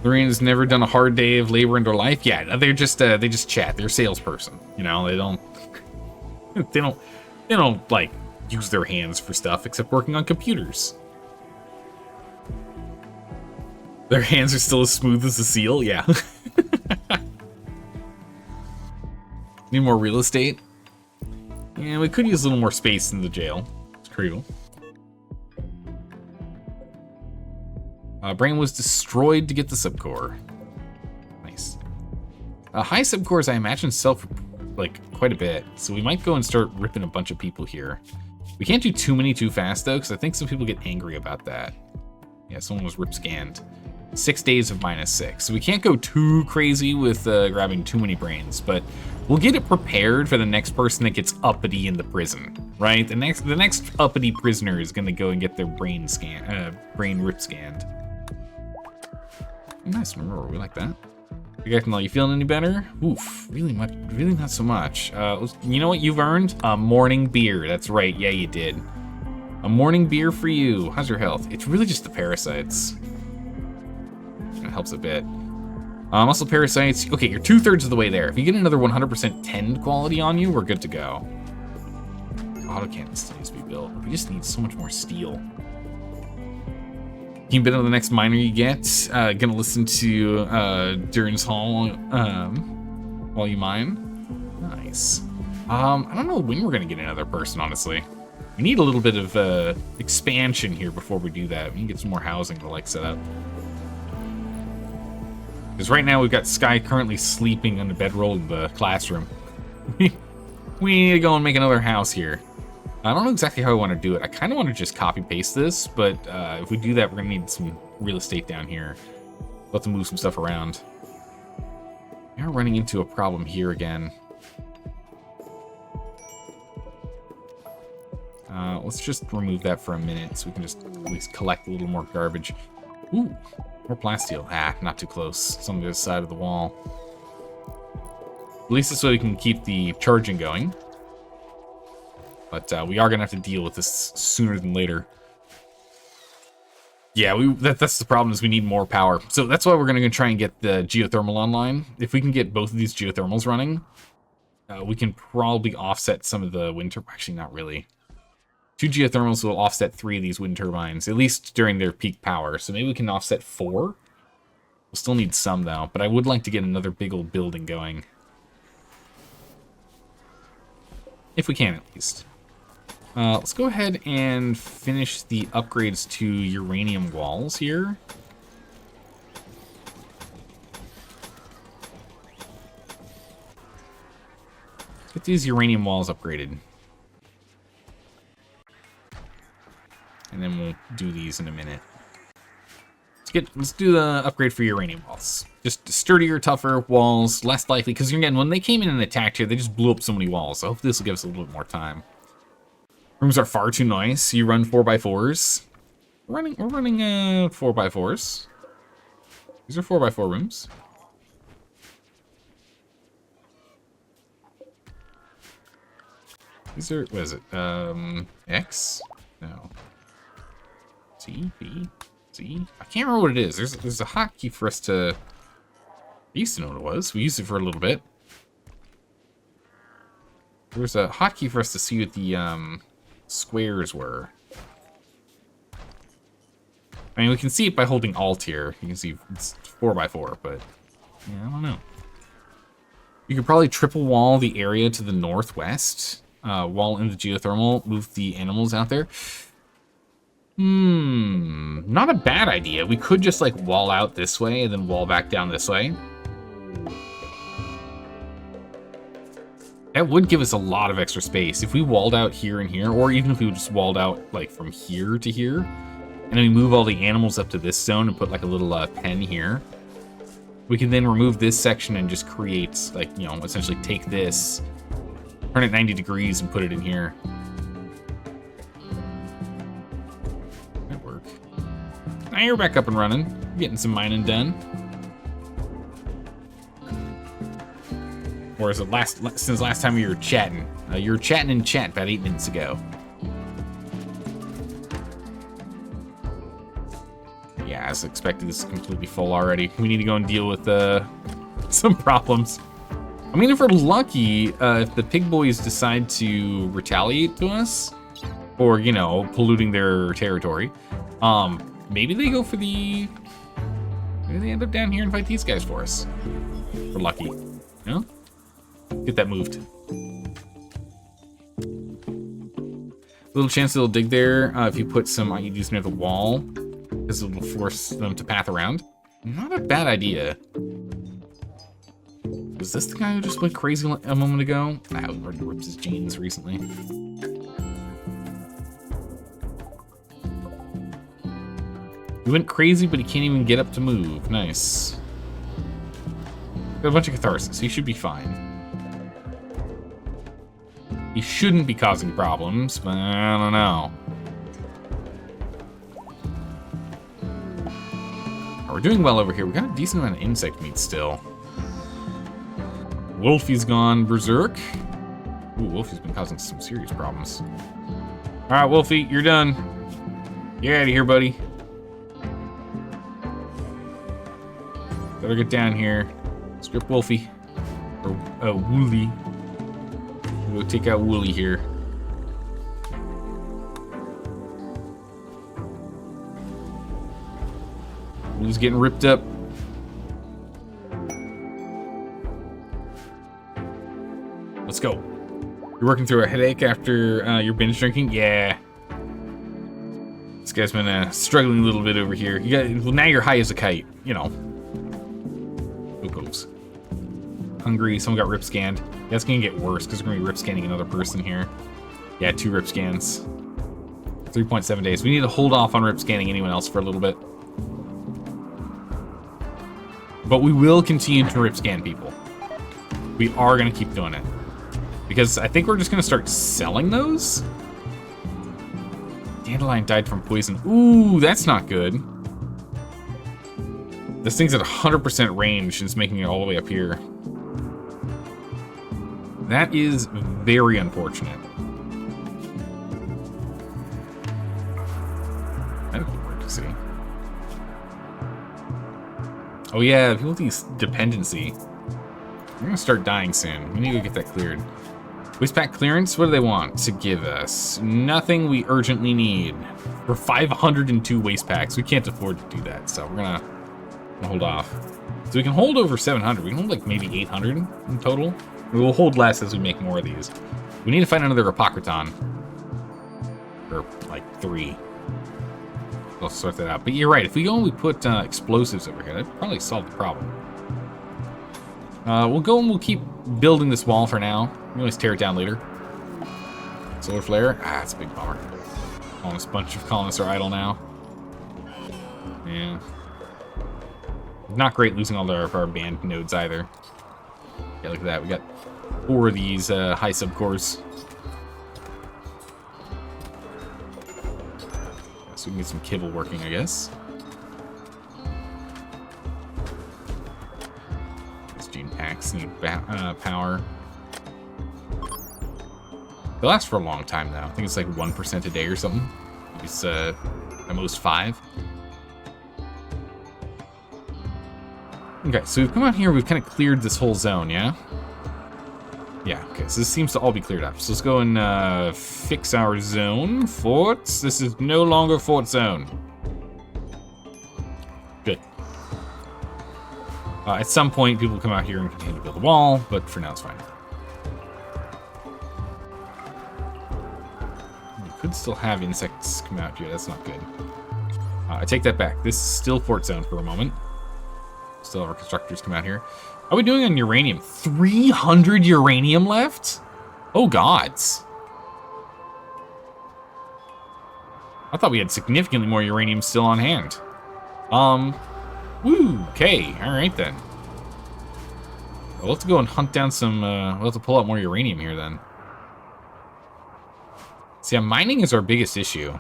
Lorene's never done a hard day of labor in their life. Yeah, they just chat. They're a salesperson. You know, they don't like use their hands for stuff except working on computers. Their hands are still as smooth as a seal. Yeah. Need more real estate. Yeah, we could use a little more space in the jail. It's true. Brain was destroyed to get the subcore. Nice. High subcores, I imagine, sell for like quite a bit, so we might go and start ripping a bunch of people here. We can't do too many too fast though, because I think some people get angry about that. Yeah, someone was rip scanned. 6 days of -6, so we can't go too crazy with grabbing too many brains, but we'll get it prepared for the next person that gets uppity in the prison, right? The next uppity prisoner is gonna go and get their brain rip scanned. Nice, remember, we like that. You feeling any better? Oof, really not so much. You know what you've earned? A morning beer. That's right, yeah, you did. A morning beer for you. How's your health? It's really just the parasites. It helps a bit. Muscle parasites. Okay, you're 2/3 of the way there. If you get another 100% tend quality on you, we're good to go. Auto cannon still needs to be built. We just need so much more steel. Can you bid on the next miner you get? Gonna listen to Durn's Hall while you mine. Nice. I don't know when we're gonna get another person, honestly. We need a little bit of expansion here before we do that. We can get some more housing to like set up. Because right now we've got Sky currently sleeping on the bedroll in the classroom. We need to go and make another house here. I don't know exactly how I want to do it. I kind of want to just copy paste this, but if we do that, we're going to need some real estate down here. We'll have to move some stuff around. We're running into a problem here again. Let's just remove that for a minute so we can just at least collect a little more garbage. Ooh, more plasteel. Not too close. It's on the other side of the wall. At least this way we can keep the charging going. But we are going to have to deal with this sooner than later. Yeah, that's the problem, is we need more power. So that's why we're going to try and get the geothermal online. If we can get both of these geothermals running, we can probably offset some of the winter. Actually, not really. 2 geothermals will offset 3 of these wind turbines, at least during their peak power. So maybe we can offset 4. We'll still need some, though. But I would like to get another big old building going. If we can, at least. Let's go ahead and finish the upgrades to uranium walls here. Get these uranium walls upgraded. And then we'll do these in a minute. Let's do the upgrade for uranium walls. Just sturdier, tougher walls, less likely, because again, when they came in and attacked here, they just blew up so many walls. So hopefully this will give us a little bit more time. Rooms are far too nice. You run 4x4s. We're running 4x4s. These are 4x4 rooms. These are, what is it? X? No. C, B, Z? I can't remember what it is. There's a hotkey for us to... I used to know what it was. We used it for a little bit. There's a hotkey for us to see what the squares were. I mean, we can see it by holding Alt here. You can see it's 4x4, but yeah, I don't know. You could probably triple wall the area to the northwest. Wall in the geothermal, move the animals out there. Not a bad idea. We could just like wall out this way and then wall back down this way. That would give us a lot of extra space. If we walled out here and here, or even if we just walled out like from here to here, and then we move all the animals up to this zone and put like a little pen here, we can then remove this section and just create like, you know, essentially take this, turn it 90 degrees and put it in here. That work. Now you're back up and running. You're getting some mining done. Or is it since last time you were chatting? You were chatting in chat about 8 minutes ago. Yeah, as expected, this is completely full already. We need to go and deal with some problems. I mean, if we're lucky, if the pig boys decide to retaliate to us, or, you know, polluting their territory, maybe they go for the... Maybe they end up down here and fight these guys for us. If we're lucky, you know? Get that moved. Little chance they'll dig there if you put some IEDs near the wall, because it'll force them to path around. Not a bad idea. Was this the guy who just went crazy a moment ago? Ah, we already ripped his jeans recently. He went crazy, but he can't even get up to move. Nice. Got a bunch of catharsis. He should be fine. He shouldn't be causing problems, but I don't know. Oh, we're doing well over here. We got a decent amount of insect meat still. Wolfie's gone berserk. Ooh, Wolfie's been causing some serious problems. All right, Wolfie, you're done. Get out of here, buddy. Better get down here. Strip Wolfie. Or Wooly. We'll take out Wooly here. Wooly's getting ripped up. Let's go. You're working through a headache after your binge drinking? Yeah. This guy's been struggling a little bit over here. Well, now you're high as a kite, you know. Goes. Hungry, someone got rip scanned. That's gonna get worse because we're gonna be rip scanning another person here. Yeah, 2 rip scans. 3.7 days. We need to hold off on rip scanning anyone else for a little bit. But we will continue to rip scan people. We are gonna keep doing it. Because I think we're just gonna start selling those. Dandelion died from poison. Ooh, that's not good. This thing's at 100% range and it's making it all the way up here. That is very unfortunate. Medical emergency. Oh yeah, people with these dependency. We're gonna start dying soon. We need to get that cleared. Waste pack clearance, what do they want to give us? Nothing we urgently need. For 502 waste packs, we can't afford to do that, so we're gonna hold off. So we can hold over 700. We can hold like maybe 800 in total. We'll hold less as we make more of these. We need to find another Apocryton. Or like 3. We'll sort that out. But you're right, if we go and we put explosives over here, that'd probably solve the problem. We'll go and we'll keep building this wall for now. We can always tear it down later. Solar flare. Ah, that's a big bummer. Almost a bunch of colonists are idle now. Yeah. Not great losing all of our band nodes either. Yeah, look at that. We got 4 of these high subcores. So we can get some kibble working, I guess. These gene packs need power. They last for a long time, though. I think it's like 1% a day or something. It's at most 5. Okay, so we've come out here, we've kind of cleared this whole zone, yeah? Yeah, okay, so this seems to all be cleared up. So let's go and fix our zone. Forts, this is no longer fort zone. Good. At some point, people will come out here and continue to build a wall, but for now it's fine. We could still have insects come out here, that's not good. I take that back. This is still fort zone for a moment. Still have our constructors come out here. How are we doing on uranium? 300 uranium left? Oh, gods. I thought we had significantly more uranium still on hand. Woo, okay, alright then. We'll have to go and hunt down some, we'll have to pull out more uranium here then. See, mining is our biggest issue.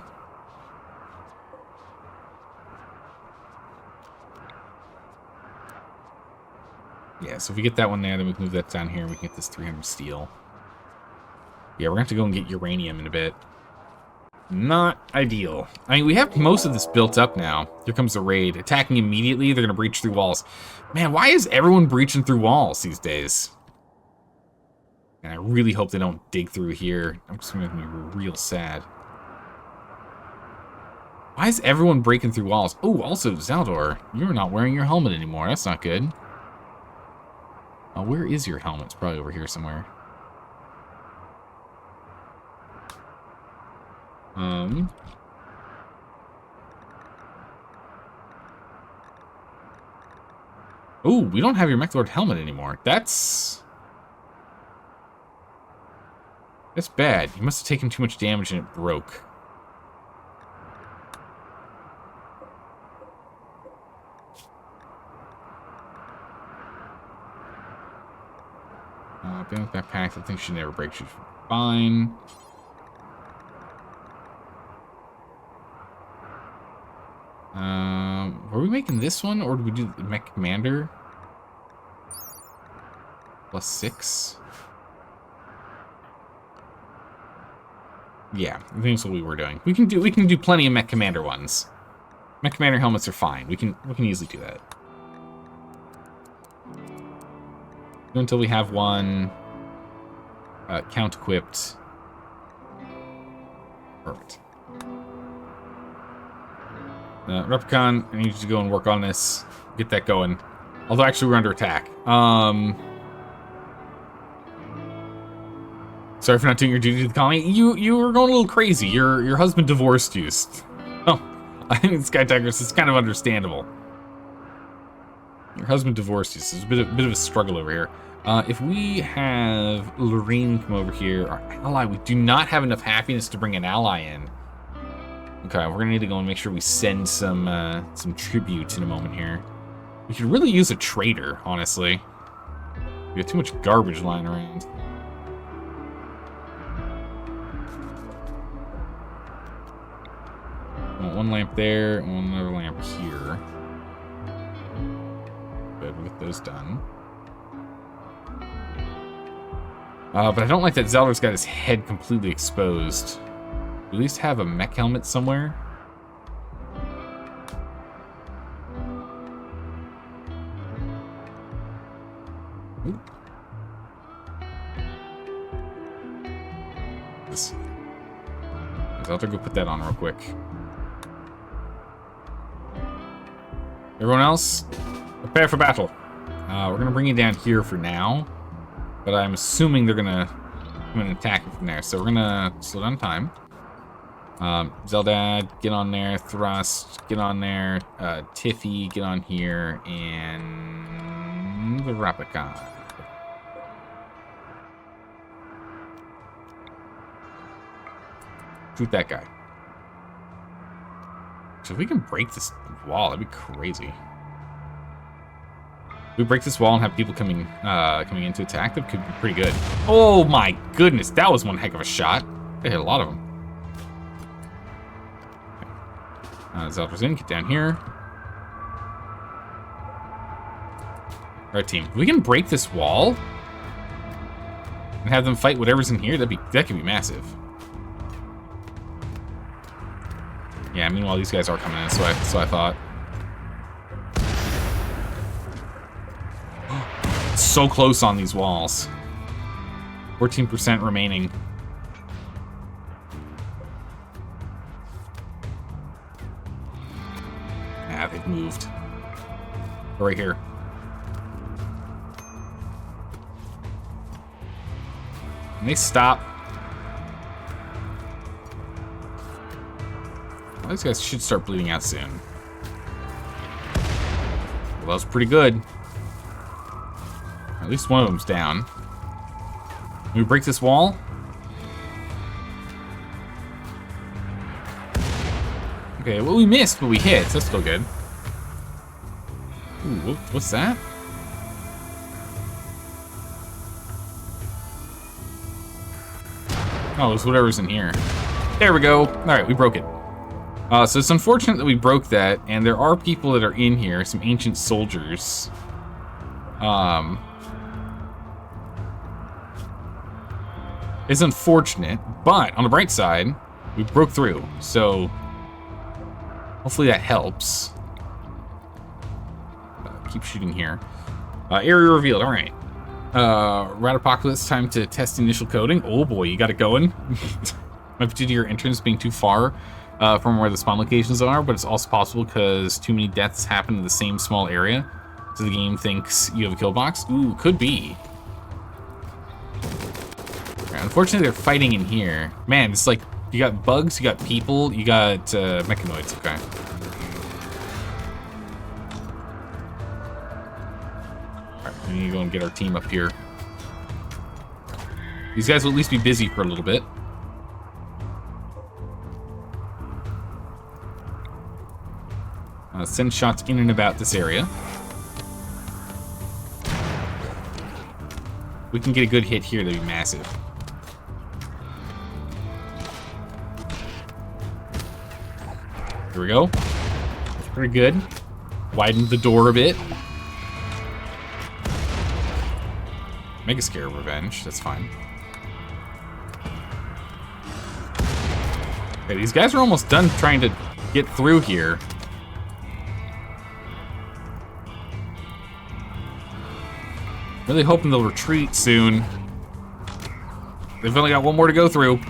Yeah, so if we get that one there, then we can move that down here and we can get this 300 steel. Yeah, we're gonna have to go and get uranium in a bit. Not ideal. I mean, we have most of this built up now. Here comes the raid. Attacking immediately, they're gonna breach through walls. Man, why is everyone breaching through walls these days? And I really hope they don't dig through here. I'm just gonna make me real sad. Why is everyone breaking through walls? Oh, also, Zaldor, you're not wearing your helmet anymore. That's not good. Where is your helmet? It's probably over here somewhere. Oh, we don't have your Mech-Lord helmet anymore. That's bad. You must have taken too much damage and it broke. Bandit backpack, I think she never breaks. She's fine. Were we making this one, or did we do the Mech Commander? +6? Yeah, I think that's what we were doing. We can do plenty of Mech Commander ones. Mech Commander helmets are fine. We can easily do that. Until we have one count equipped. Perfect. Replicon, I need you to go and work on this. Get that going. Although actually we're under attack. Sorry for not doing your duty to the colony. You were going a little crazy. Your husband divorced you. Oh, I think Sky Tigers is kind of understandable. Your husband divorced you, so it's a bit of a struggle over here. If we have Lorraine come over here, our ally, we do not have enough happiness to bring an ally in. Okay, we're gonna need to go and make sure we send some tribute in a moment here. We could really use a trader, honestly. We have too much garbage lying around. One lamp there, and another lamp here. Good, we'll get those done. But I don't like that Zeldor's got his head completely exposed. We at least have a mech helmet somewhere. Ooh. I'll have to go put that on real quick. Everyone else, prepare for battle. We're gonna bring you down here for now, but I'm assuming they're gonna come and attack you from there. So we're gonna slow down time. Zeldad, get on there. Thrust, get on there. Tiffy, get on here, and the Rapikan. Shoot that guy. So if we can break this wall, that'd be crazy. If we break this wall and have people coming in to attack, that could be pretty good. Oh my goodness, that was one heck of a shot. They hit a lot of them. Zelda's in, get down here. Alright, team. If we can break this wall and have them fight whatever's in here, that could be massive. Yeah, meanwhile, these guys are coming in, so I thought. So close on these walls. 14% remaining. Ah, they've moved. Right here. And they stop. Well, these guys should start bleeding out soon. Well, that was pretty good. At least one of them's down. Can we break this wall? Okay, well, we missed, but we hit. That's still good. Ooh, what's that? Oh, it's whatever's in here. There we go. All right, we broke it. So it's unfortunate that we broke that, and there are people that are in here, some ancient soldiers. It's unfortunate, but on the bright side, we broke through, so hopefully that helps. Keep shooting here. Area revealed, all right. Rat Apocalypse, time to test initial coding. Oh boy, you got it going. Might be due to your entrance being too far from where the spawn locations are, but it's also possible because too many deaths happen in the same small area, so the game thinks you have a kill box. Ooh, could be. Right, unfortunately, they're fighting in here. Man, it's like you got bugs, you got people, you got mechanoids. Okay. All right, we need to go and get our team up here. These guys will at least be busy for a little bit. Send shots in and about this area. We can get a good hit here, that'd be massive. Here we go. That's pretty good. Widened the door a bit. Mega Scare Revenge, that's fine. Okay, these guys are almost done trying to get through here. Really hoping they'll retreat soon. They've only got one more to go through.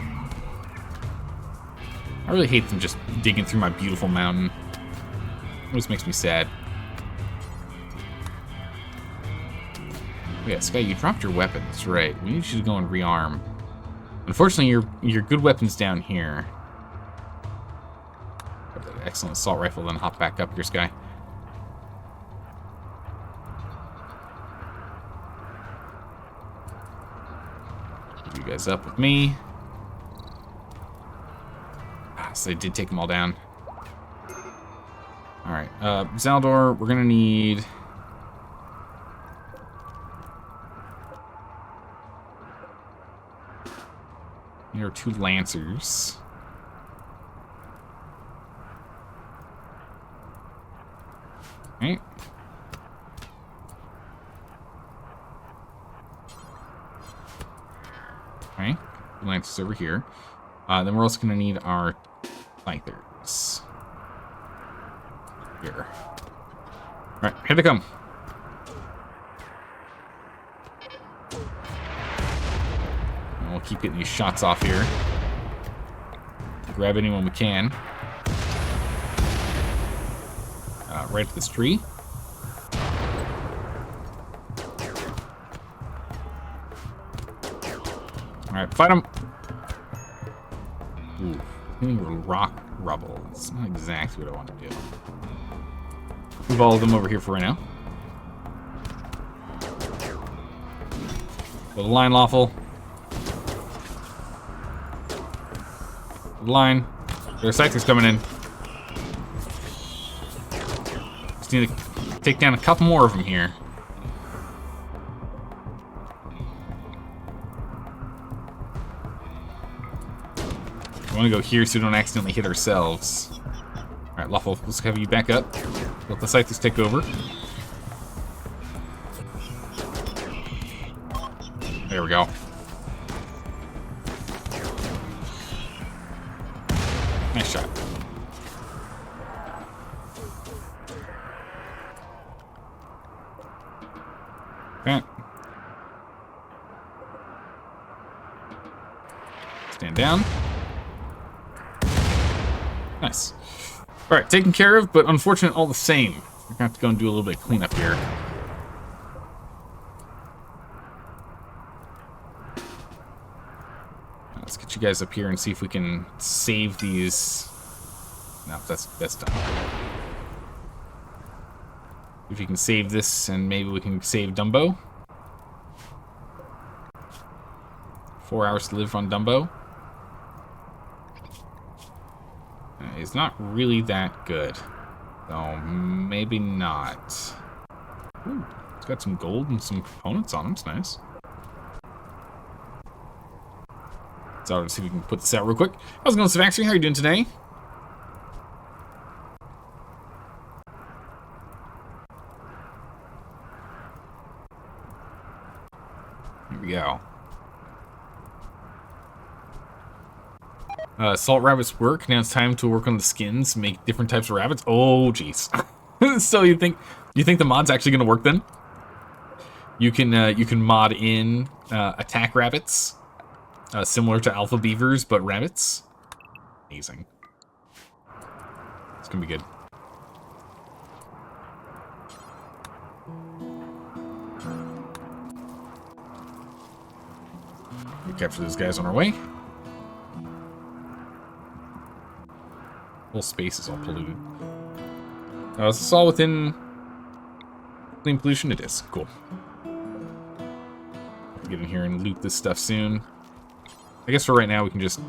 I really hate them just digging through my beautiful mountain. It always makes me sad. Oh yeah, Sky, you dropped your weapons, right? We need you to go and rearm. Unfortunately, your good weapon's down here. Excellent assault rifle, then hop back up here, Sky. You guys up with me. So they did take them all down. Alright, Zaldor, we're gonna need... Here are 2 Lancers. Okay. Okay, Lancers over here. Then we're also going to need our Scythers. Here. Alright, here they come. And we'll keep getting these shots off here. Grab anyone we can. Right at this tree. Alright, fight him! Ooh, rock rubble. It's not exactly what I want to do. Move all of them over here for right now. Little line, lawful. Line. There's Scythers coming in. Just need to take down a couple more of them here. I want to go here so we don't accidentally hit ourselves. Alright, lawful, let's have you back up. Let the Scythers take over. There we go. Nice shot. Okay. Stand down. Nice. Alright, taken care of, but unfortunate all the same. We're gonna have to go and do a little bit of cleanup here. Let's get you guys up here and see if we can save these. No, that's done. If you can save this, and maybe we can save Dumbo. 4 hours to live on Dumbo. He's not really that good. So maybe not. Ooh, it's got some gold and some components on him. It's nice. So let's see if we can put this out real quick. How's it going, Savaxi? How are you doing today? Here we go. Salt rabbits work. Now it's time to work on the skins, make different types of rabbits. Oh, jeez. So you think the mod's actually going to work then? You can mod in attack rabbits, similar to alpha beavers, but rabbits. Amazing. It's gonna be good. We capture these guys on our way. Whole space is all polluted. Is this all within clean pollution? It is. Cool. Get in here and loot this stuff soon. I guess for right now we can just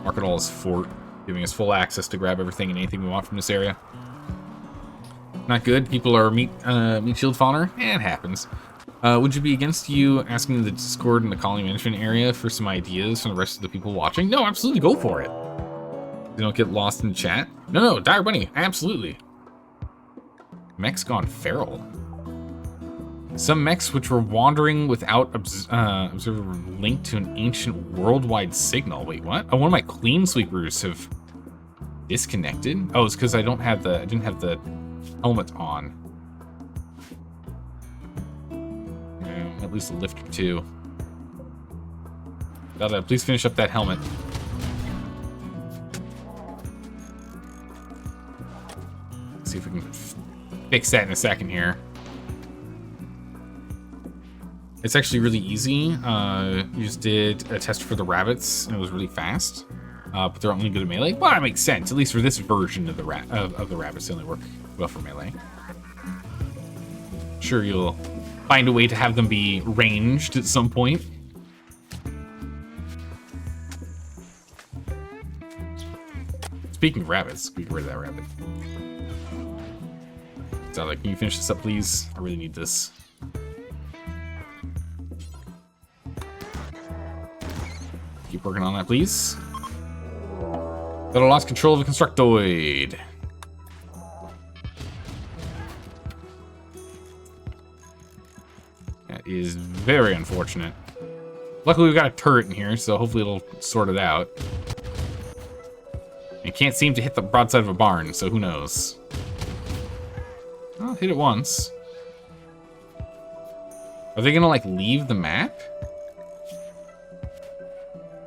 mark it all as fort, giving us full access to grab everything and anything we want from this area. Not good. People are meat shield fodder. It happens. Would you be against you asking the Discord and the colony management area for some ideas from the rest of the people watching? No, absolutely, go for it. You don't get lost in the chat. No, Dire Bunny, absolutely. Mech's gone feral. Some mechs which were wandering without observer linked to an ancient worldwide signal. Wait, what? Oh, one of my clean sweepers have disconnected. Oh, it's because I didn't have the helmet on. At least a lift or two. Gotta please finish up that helmet. Let's see if we can fix that in a second here. It's actually really easy. You just did a test for the rabbits, and it was really fast. But they're only good at melee. Well, that makes sense. At least for this version of the rabbits, they only work well for melee. Sure, you'll find a way to have them be ranged at some point. Speaking of rabbits, get rid of that rabbit. So, like, can you finish this up, please? I really need this. Keep working on that, please. That I lost control of the Constructoid. That is very unfortunate. Luckily, we've got a turret in here, so hopefully it'll sort it out. It can't seem to hit the broadside of a barn, so who knows. I'll hit it once. Are they gonna, like, leave the map?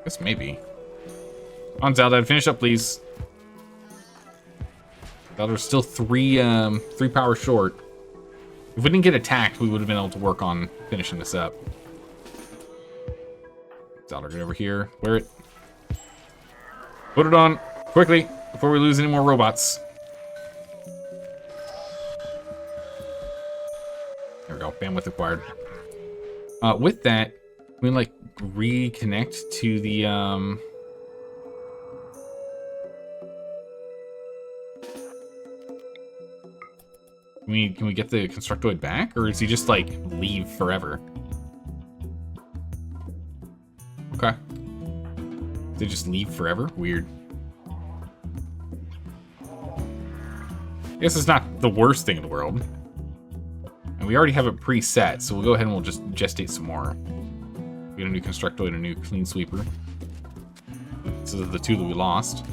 Guess maybe. On Zelda, finish up, please. Zelda's still three power short. If we didn't get attacked, we would have been able to work on finishing this up. Zelda, get over here. Wear it. Put it on quickly before we lose any more robots. There we go. Bandwidth acquired. With that, we like reconnect to the Can we get the Constructoid back, or is he just like leave forever? Okay. They just leave forever? Weird. I guess it's not the worst thing in the world. And we already have it preset, so we'll go ahead and we'll just gestate some more. We get a new Constructoid and a new Clean Sweeper. This is the two that we lost.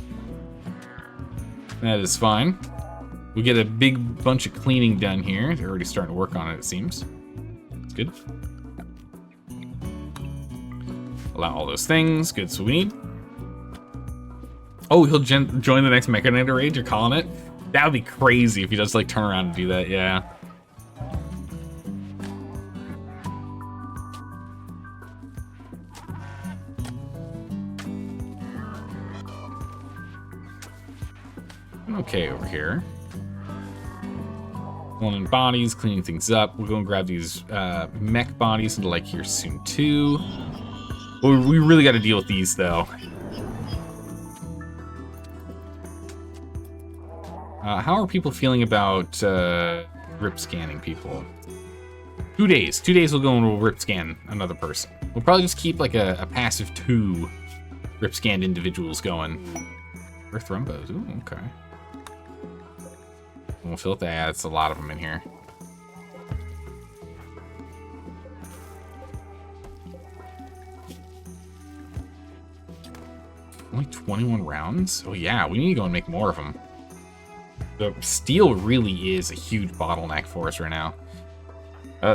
That is fine. We get a big bunch of cleaning done here. They're already starting to work on it, it seems. That's good. Allow all those things. Good, so we need. Oh, he'll join the next Mechanator raid, you're calling it? That would be crazy if he does like turn around and do that, yeah. Okay, over here. One in bodies, cleaning things up. We'll go and grab these mech bodies into like here soon too. Well, we really got to deal with these though. How are people feeling about rip scanning people? 2 days. 2 days we'll go and we'll rip scan another person. We'll probably just keep like a passive 2 rip scanned individuals going. Earth Rumbos. Ooh, okay. We'll fill that. Yeah, that's a lot of them in here. Only 21 rounds? Oh yeah, we need to go and make more of them. The steel really is a huge bottleneck for us right now.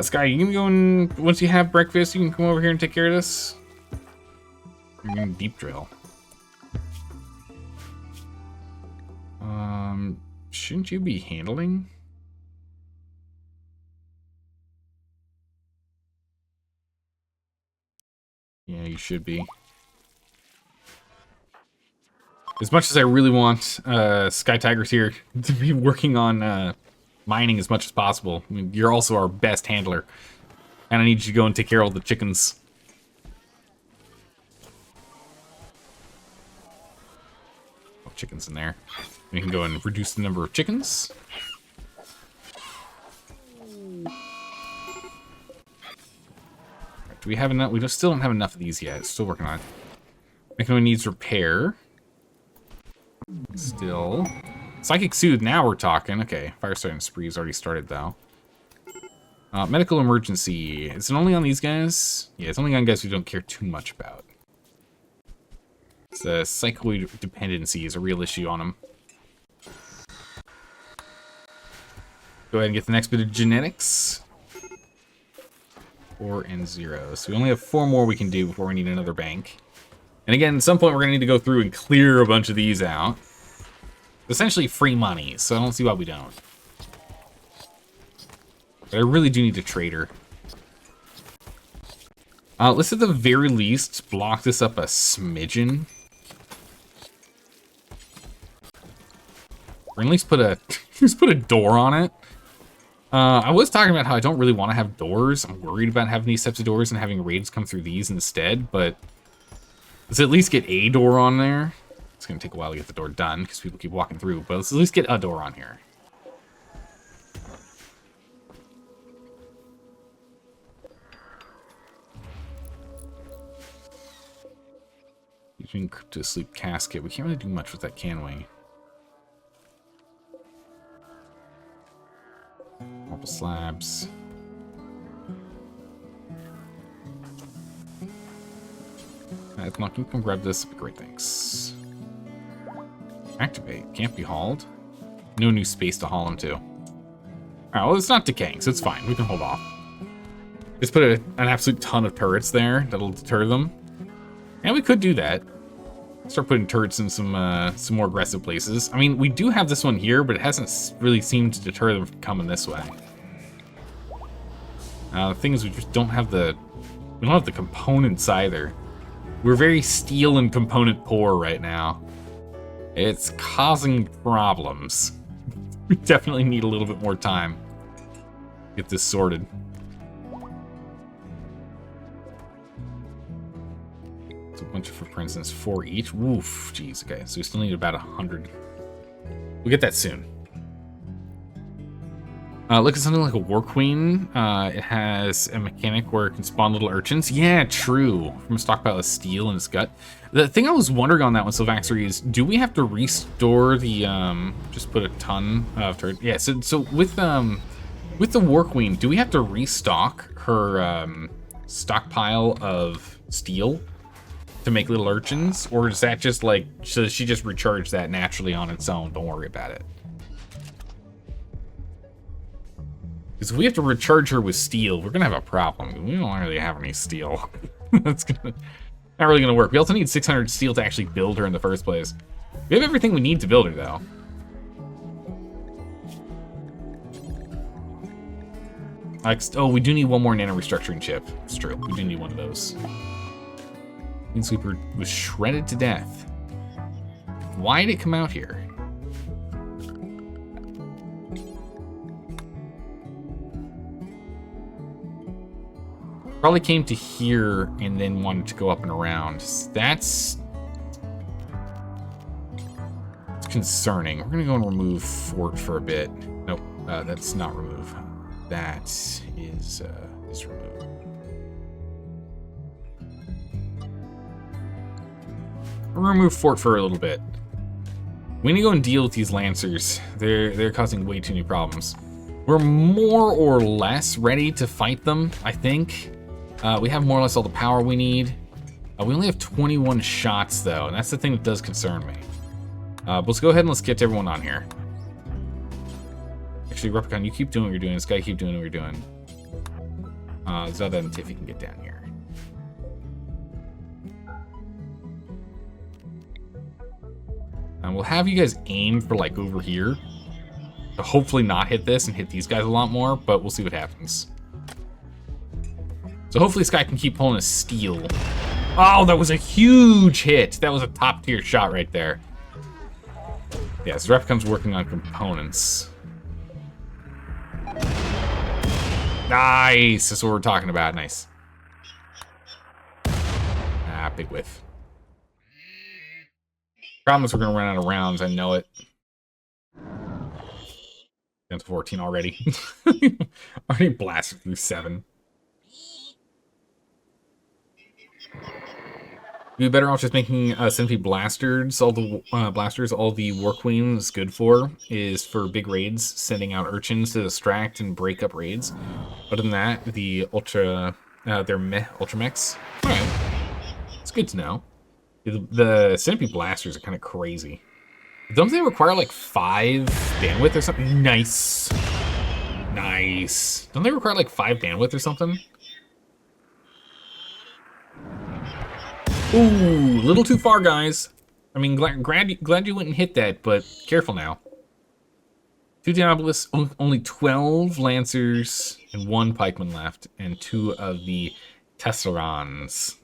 Sky, you can go and, once you have breakfast, you can come over here and take care of this? You're gonna deep drill. Shouldn't you be handling? Yeah, you should be. As much as I really want Sky Tigers here to be working on mining as much as possible, I mean, you're also our best handler. And I need you to go and take care of all the chickens. Oh, chickens in there. We can go and reduce the number of chickens. Do we have enough? We still don't have enough of these yet. Still working on it. Mechano needs repair. Still. Psychic Soothe, now we're talking. Okay, fire starting spree's already started though. Medical emergency. Is it only on these guys? Yeah, it's only on guys we don't care too much about. The psychoid dependency is a real issue on them. Go ahead and get the next bit of genetics. 4 and 0. So we only have 4 more we can do before we need another bank. And again, at some point we're going to need to go through and clear a bunch of these out. Essentially free money, so I don't see why we don't. But I really do need a trader. Let's at the very least block this up a smidgen. Or at least put a door on it. I was talking about how I don't really want to have doors. I'm worried about having these types of doors and having raids come through these instead, but let's at least get a door on there. It's going to take a while to get the door done because people keep walking through, but let's at least get a door on here. Using Crypto Sleep Casket. We can't really do much with that, can we? Marble slabs. If not, can you come grab this? Great, thanks. Activate. Can't be hauled. No new space to haul them to. Alright, well, it's not decaying, so it's fine. We can hold off. Just put an absolute ton of turrets there. That'll deter them. And we could do that. Start putting turrets in some more aggressive places. I mean, we do have this one here, but it hasn't really seemed to deter them from coming this way. The thing is, we just don't have the components either. We're very steel and component poor right now. It's causing problems. We definitely need a little bit more time to get this sorted. A bunch of, for instance, 4 each. Woof, jeez. Okay, so we still need about 100. We'll get that soon. Look at something like a War Queen. It has a mechanic where it can spawn little urchins. Yeah, true. From a stockpile of steel in its gut. The thing I was wondering on that one, Sylvaxery, is do we have to restore the just put a ton of turret? Yeah. So with the War Queen, do we have to restock her stockpile of steel to make little urchins, or is that just like, so she just recharge that naturally on its own? Don't worry about it. Because if we have to recharge her with steel, we're gonna have a problem. We don't really have any steel. That's not really gonna work. We also need 600 steel to actually build her in the first place. We have everything we need to build her, though. Oh, we do need one more nano restructuring chip. It's true. We do need one of those. Minesweeper was shredded to death. Why did it come out here? Probably came to here and then wanted to go up and around. That's concerning. We're gonna go and remove Fort for a bit. Nope, that's not remove. That is remove. We'll remove Fort for a little bit. We need to go and deal with these Lancers. They're causing way too many problems. We're more or less ready to fight them, I think. We have more or less all the power we need. We only have 21 shots, though, and that's the thing that does concern me. But let's go ahead and let's get everyone on here. Actually, Replicon, you keep doing what you're doing. This guy, keep doing what you're doing. Zelda and Tiffy can get down here. And we'll have you guys aim for, like, over here. To hopefully not hit this and hit these guys a lot more, but we'll see what happens. So hopefully this guy can keep pulling his steel. Oh, that was a huge hit. That was a top tier shot right there. Yeah, so Replicon's working on components. Nice, that's what we're talking about, nice. Ah, big whiff. Problem is we're gonna run out of rounds, I know it. Down to 14 already. Already blasted through 7. We'd be better off just making Centipede blasters. All the blasters, all the War Queen is good for is for big raids, sending out urchins to distract and break up raids. Other than that, the they're Ultramechs. All right, it's good to know. The Centipede blasters are kind of crazy. Don't they require like 5 bandwidth or something? Nice, nice. Don't they require like 5 bandwidth or something? Ooh, a little too far, guys. I mean, glad you went and hit that, but careful now. 2 Diabolus, only 12 Lancers and 1 Pikeman left, and 2 of the Tesserons.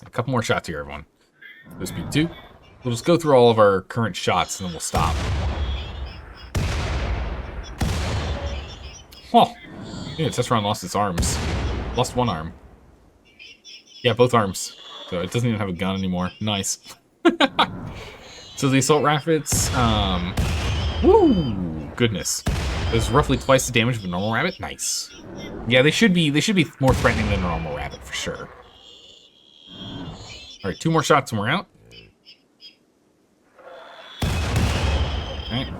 A couple more shots here, everyone. Go speed 2. We'll just go through all of our current shots, and then we'll stop. Oh, yeah, Tesseron lost its arms. Lost 1 arm. Yeah, both arms. So it doesn't even have a gun anymore. Nice. So the assault rabbits, woo, goodness. There's roughly twice the damage of a normal rabbit. Nice. Yeah, they should be more threatening than a normal rabbit for sure. All right, 2 more shots and we're out. All right.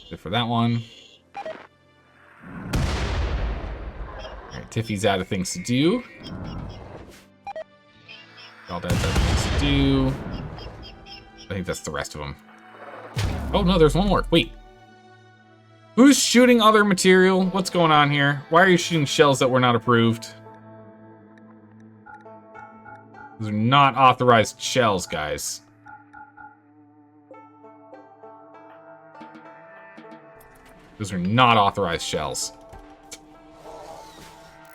Good for that one. Tiffy's out of things to do. All that things to do. I think that's the rest of them. Oh no, there's one more. Wait. Who's shooting other material? What's going on here? Why are you shooting shells that were not approved? Those are not authorized shells, guys. Those are not authorized shells.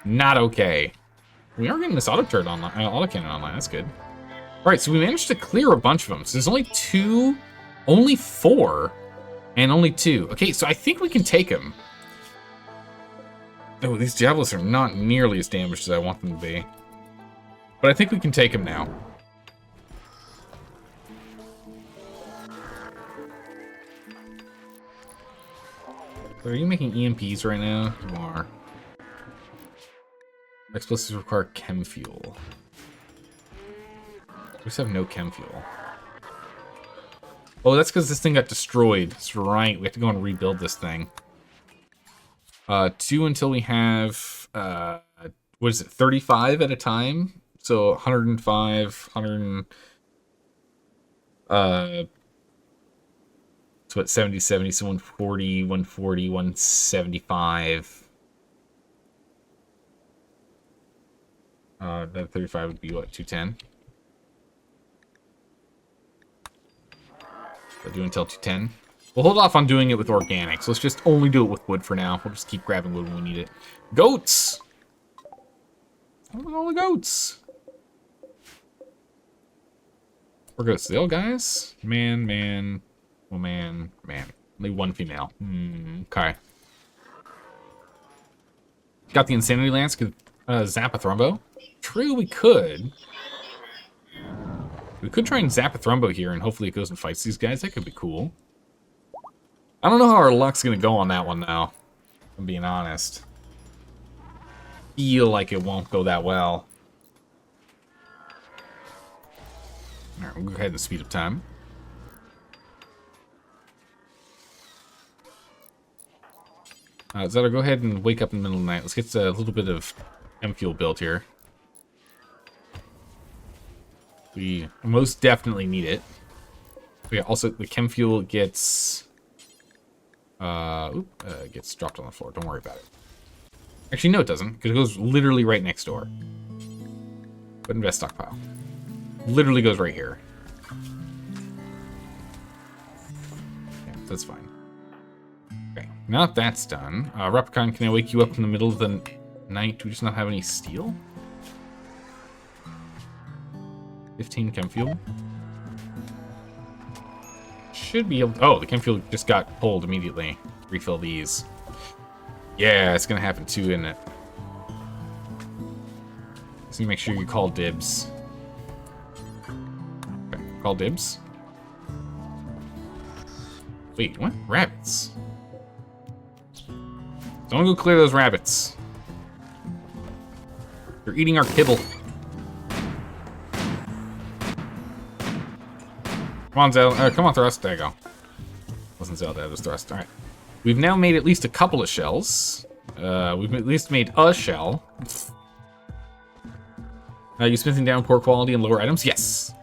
Not okay. We are getting this auto turret online, autocannon online. That's good. All right, so we managed to clear a bunch of them. So there's only 2, only 4, and only 2. Okay, so I think we can take them. Oh, these javelins are not nearly as damaged as I want them to be. But I think we can take them now. Are you making EMPs right now? You are. Explosives require chem fuel. We just have no chem fuel. Oh, that's because this thing got destroyed. That's right. We have to go and rebuild this thing. 2 until we have, what is it, 35 at a time? So 105, 100, so what, 70, 70, so 140, 140, 175. That 35 would be what, 210? I'll do until 210. We'll hold off on doing it with organics. Let's just only do it with wood for now. We'll just keep grabbing wood when we need it. Goats! Look at all the goats. Where goats? The old guys? Man, man, woman, man. Only 1 female. Okay. Got the Insanity Lance. Could zap a Thrumbo. True, we could. We could try and zap a Thrumbo here, and hopefully it goes and fights these guys. That could be cool. I don't know how our luck's gonna go on that one, though. I'm being honest. Feel like it won't go that well. Alright, we'll go ahead and speed up time. Zetter, go ahead and wake up in the middle of the night. Let's get a little bit of chem fuel built here. We most definitely need it. Yeah, also, the chem fuel gets... gets dropped on the floor. Don't worry about it. Actually, no, it doesn't, because it goes literally right next door. But invest stockpile. Literally goes right here. Yeah, that's fine. Okay, now that that's done, Replicon, can I wake you up in the middle of the night? Do we just not have any steel? 15 chem fuel. Should be able to, oh, the chem fuel just got pulled immediately. Refill these. Yeah, it's gonna happen too, isn't it? So you make sure you call dibs. Okay, call dibs. Wait, what? Rabbits. Someone go clear those rabbits. They're eating our kibble. Come on, Zelda. Come on, Thrust. There you go. Wasn't Zelda, it was Thrust. Alright. We've now made at least a couple of shells. We've at least made a shell. You smithing down poor quality and lower items? Yes.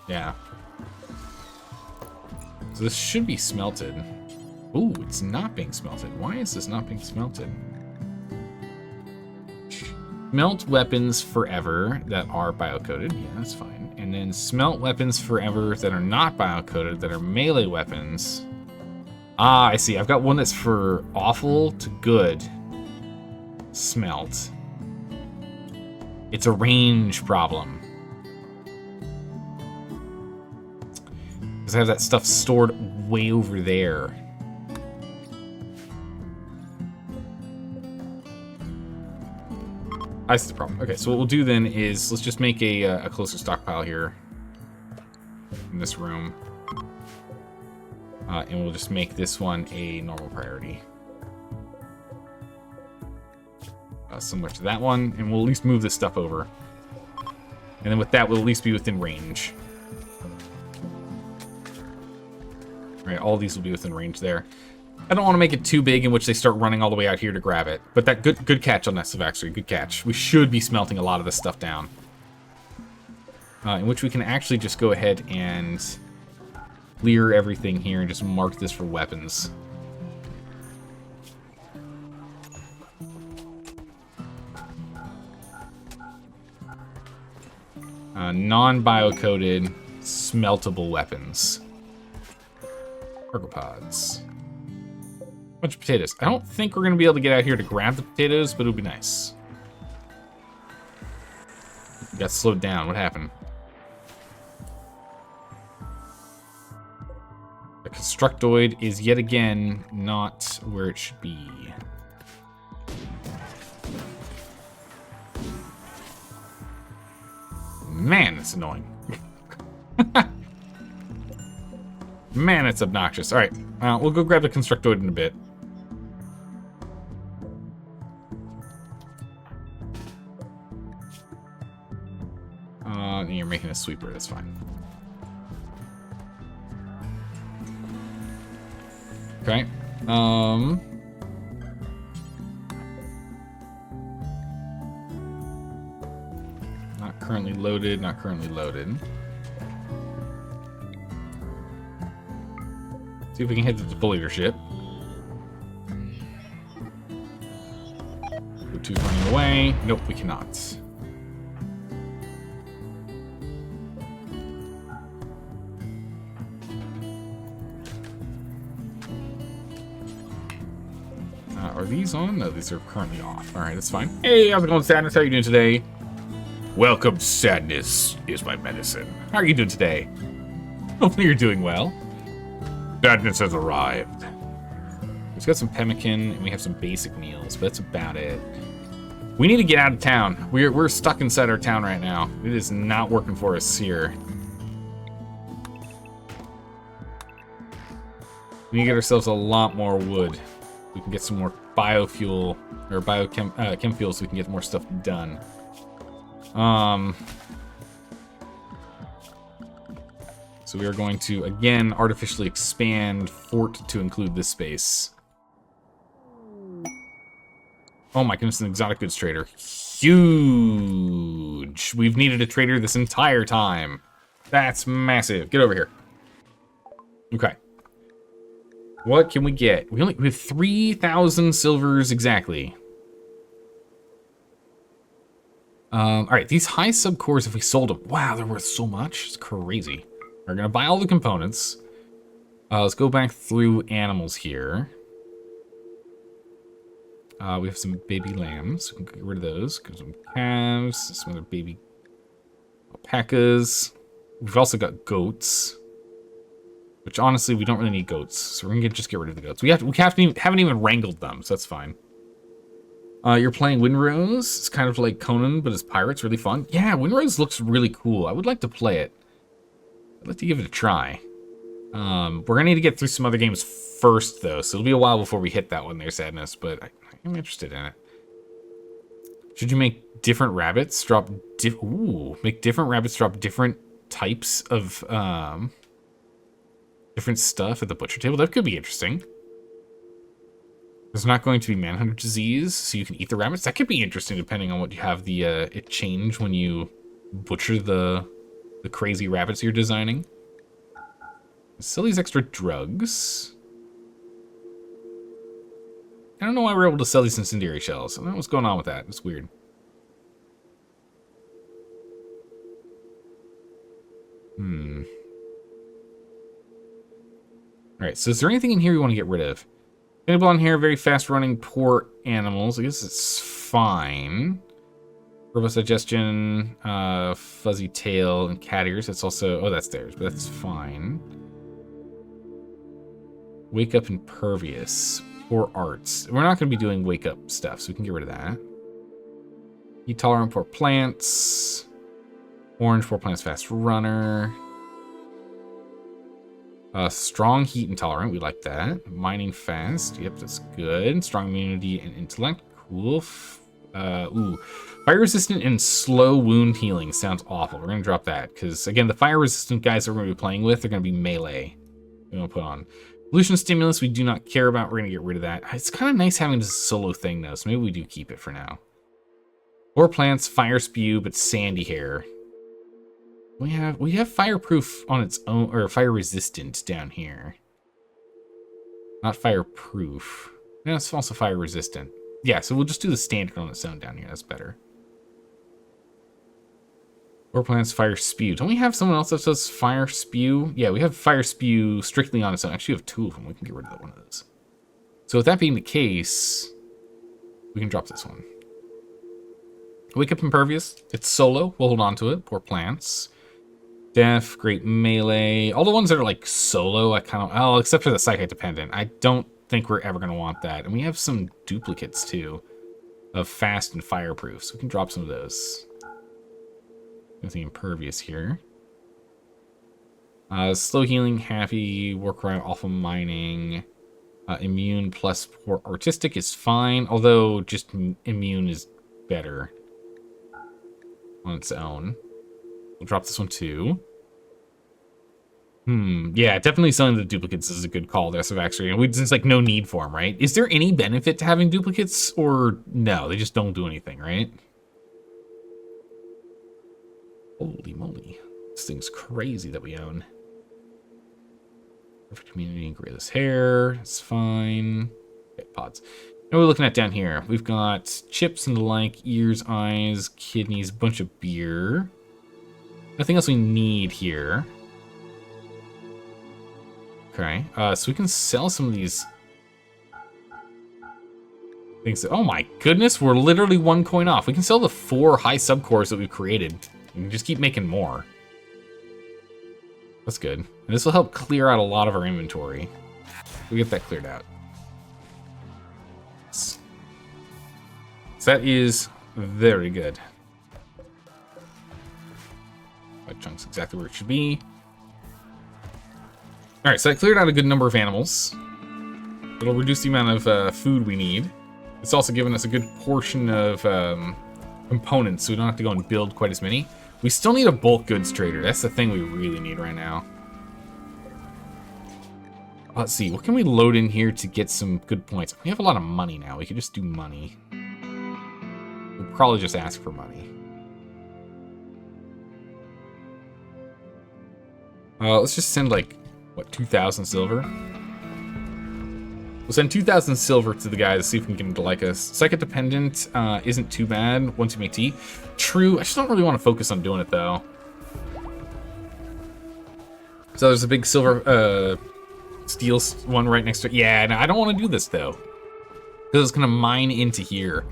Yeah. So this should be smelted. Ooh, it's not being smelted. Why is this not being smelted? Smelt weapons forever that are bio-coded. Yeah, that's fine. And then smelt weapons forever that are not bio-coded, that are melee weapons. Ah, I see. I've got one that's for awful to good. Smelt. It's a range problem. Because I have that stuff stored way over there. I see the problem. Okay, so what we'll do then is let's just make a closer stockpile here in this room. And we'll just make this one a normal priority. Similar to that one, and we'll at least move this stuff over. And then with that, we'll at least be within range. All right, all these will be within range there. I don't want to make it too big in which they start running all the way out here to grab it. But that good catch on that stuff, actually. Good catch. We should be smelting a lot of this stuff down. In which we can actually just go ahead and clear everything here and just mark this for weapons. Non-bio-coated, smeltable weapons. Argopods. Bunch of potatoes. I don't think we're going to be able to get out here to grab the potatoes, but it would be nice. We got slowed down. What happened? The constructoid is yet again not where it should be. Man, it's annoying. Man, it's obnoxious. All right, we'll go grab the constructoid in a bit. You're making a sweeper. That's fine. Okay. Not currently loaded. Not currently loaded. See if we can hit the deployer ship. O2's running away. Nope, we cannot. Are these on? No, these are currently off. All right, that's fine. Hey, how's it going, Sadness? How are you doing today? Welcome, Sadness is my medicine. How are you doing today? Hopefully you're doing well. Sadness has arrived. We've got some pemmican, and we have some basic meals, but that's about it. We need to get out of town. We're stuck inside our town right now. It is not working for us here. We need to get ourselves a lot more wood. We can get some more biofuel, or chem fuel, so we can get more stuff done. So we are going to, again, artificially expand Fort to include this space. Oh my goodness, an exotic goods trader. Huge! We've needed a trader this entire time. That's massive. Get over here. Okay. What can we get? We have 3,000 silvers exactly. All right, these high subcores, if we sold them, wow, they're worth so much. It's crazy. We're gonna buy all the components. Let's go back through animals here. We have some baby lambs. We can get rid of those. Got some calves, some other baby alpacas. We've also got goats. Which honestly, we don't really need goats, so we're gonna just get rid of the goats. We haven't even wrangled them, so that's fine. You're playing Windrose. It's kind of like Conan, but as pirates, really fun. Yeah, Windrose looks really cool. I would like to play it. I'd like to give it a try. We're gonna need to get through some other games first, though, so it'll be a while before we hit that one there, Sadness. But I'm interested in it. Should you make different rabbits drop? Make different rabbits drop different types of different stuff at the butcher table. That could be interesting. There's not going to be manhunter disease, so you can eat the rabbits. That could be interesting, depending on what you have the it change when you butcher the crazy rabbits you're designing. Sell these extra drugs. I don't know why we're able to sell these incendiary shells. I don't know what's going on with that. It's weird. Alright, so is there anything in here you want to get rid of? Available on here, very fast-running, poor animals. I guess it's fine. Robust digestion, fuzzy tail, and cat ears. That's also... Oh, that's theirs, but that's fine. Wake up impervious. Poor arts. We're not going to be doing wake up stuff, so we can get rid of that. Heat tolerant, poor plants. Orange, poor plants, fast runner. Strong heat intolerant, we like that. Mining fast, yep, that's good. Strong immunity and intellect, cool. Fire resistant and slow wound healing sounds awful. We're gonna drop that because again, the fire resistant guys that we're gonna be playing with, they're gonna be melee. We're gonna put on pollution stimulus. We do not care about. We're gonna get rid of that. It's kind of nice having this solo thing though, so maybe we do keep it for now. Poor plants, fire spew, but sandy hair. We have fireproof on its own, or fire resistant down here. Not fireproof. No, it's also fire resistant. Yeah, so we'll just do the standard on its own down here. That's better. Or plants fire spew. Don't we have someone else that does fire spew? Yeah, we have fire spew strictly on its own. Actually, we have 2 of them. We can get rid of one of those. So with that being the case, we can drop this one. Wake Up Impervious. It's solo. We'll hold on to it. Poor plants. Def, great melee. All the ones that are like solo, I kind of... Oh, except for the Psychic Dependent. I don't think we're ever going to want that. And we have some duplicates, too, of fast and fireproof. So we can drop some of those. Nothing impervious here. Slow healing, happy, work around alpha mining. Immune plus for artistic is fine, although just immune is better on its own. We'll drop this one too. Yeah, definitely selling the duplicates is a good call there, actually. And there's like no need for them, right? Is there any benefit to having duplicates, or no? They just don't do anything, right? Holy moly. This thing's crazy that we own. Perfect community, grayless hair. It's fine. Okay, pods. Now we're looking at down here. We've got chips and the like, ears, eyes, kidneys, bunch of beer. Nothing else we need here. Okay, so we can sell some of these things. Oh my goodness, we're literally 1 coin off. We can sell the 4 high subcores that we've created. We can just keep making more. That's good. And this will help clear out a lot of our inventory. We'll get that cleared out. So that is very good. Chunk's exactly where it should be. All right, so I cleared out a good number of animals. It'll reduce the amount of food we need. It's also given us a good portion of components, so we don't have to go and build quite as many. We still need a bulk goods trader. That's the thing we really need right now. Let's see, what can we load in here to get some good points? We have a lot of money now. We could just do money. We'll probably just ask for money. Let's just send, like, what, 2,000 silver? We'll send 2,000 silver to the guy to see if we can get him to like us. Psychic Dependent isn't too bad once you make tea. True, I just don't really want to focus on doing it, though. So there's a big silver, steel one right next to it. Yeah, no, I don't want to do this, though. Because it's going to mine into here.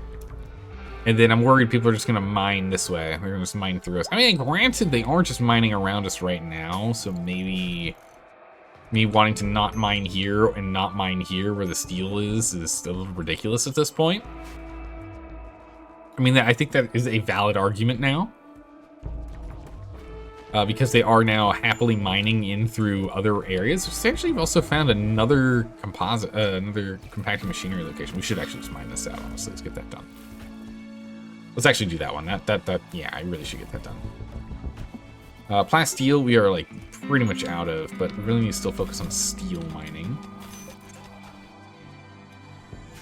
And then I'm worried people are just going to mine this way. They're going to just mine through us. I mean, granted, they aren't just mining around us right now, so maybe me wanting to not mine here and not mine here where the steel is a little ridiculous at this point. I mean, I think that is a valid argument now. Because they are now happily mining in through other areas. Essentially, we've also found another another compacted machinery location. We should actually just mine this out, honestly. Let's get that done. Let's actually do that one. Yeah, I really should get that done. Plasteel, we are like pretty much out of, but we really need to still focus on steel mining.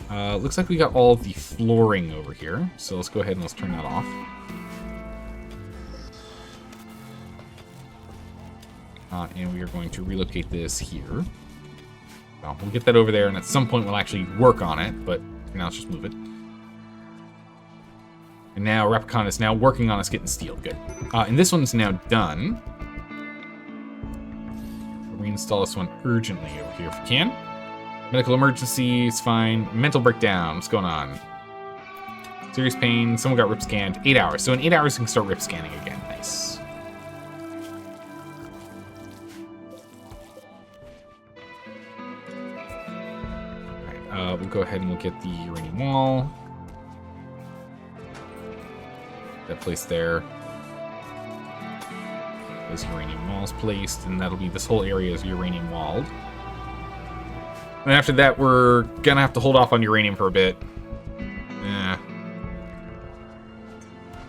Looks like we got all of the flooring over here, so let's go ahead and let's turn that off. And we are going to relocate this here. Well, we'll get that over there, and at some point we'll actually work on it, but for now let's just move it. And now Replicon is now working on us getting steel. Good. And this one's now done. We'll reinstall this one urgently over here if we can. Medical emergency, it's fine. Mental breakdown, what's going on? Serious pain, someone got rip scanned. 8 hours. So in 8 hours we can start rip scanning again. Nice. Alright, we'll go ahead and we'll get the uranium wall. That placed there. Those uranium walls placed, and that'll be this whole area is uranium walled. And after that, we're gonna have to hold off on uranium for a bit. Yeah.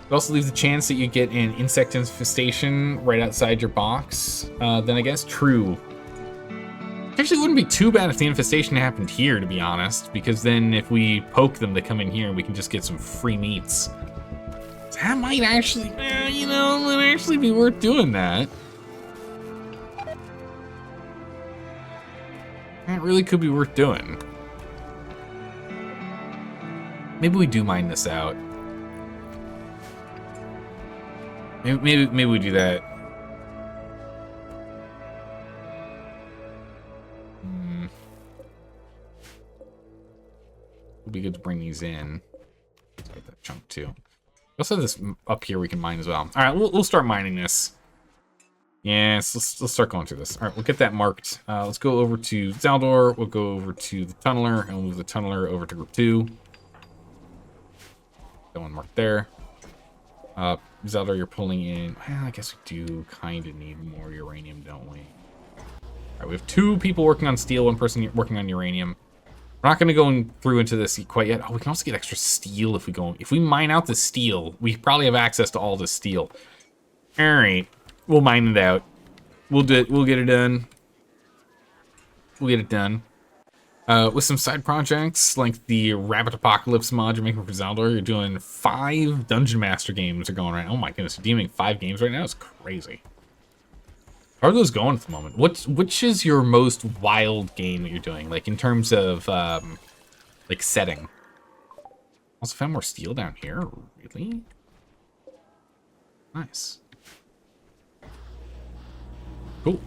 It also leaves the chance that you get an insect infestation right outside your box. Then I guess true. It actually wouldn't be too bad if the infestation happened here, to be honest, because then if we poke them, they come in here and we can just get some free meats. That might actually, you know, it might actually be worth doing that. That really could be worth doing. Maybe we do mine this out. Maybe we do that. It'd be good to bring these in. Let's get that chunk too. We also have this up here we can mine as well. All right, we'll start mining this. Yes, let's start going through this. All right, we'll get that marked. Let's go over to Zaldor. We'll go over to the tunneler, and we'll move the tunneler over to group 2. That one marked there. Zaldor, you're pulling in. Well, I guess we do kind of need more uranium, don't we? All right, we have 2 people working on steel, 1 person working on uranium. We're not going to go through into this quite yet. Oh, we can also get extra steel if we go. If we mine out the steel, we probably have access to all the steel. All right, we'll mine it out. We'll do it. We'll get it done. We'll get it done. With some side projects like the Rabbit Apocalypse mod you're making for Zaldor, you're doing 5 Dungeon Master games are going right. Oh my goodness, you're doing 5 games right now? It's crazy. How are those going at the moment? Which is your most wild game that you're doing? Like in terms of like setting. Also found more steel down here. Really? Nice. Cool.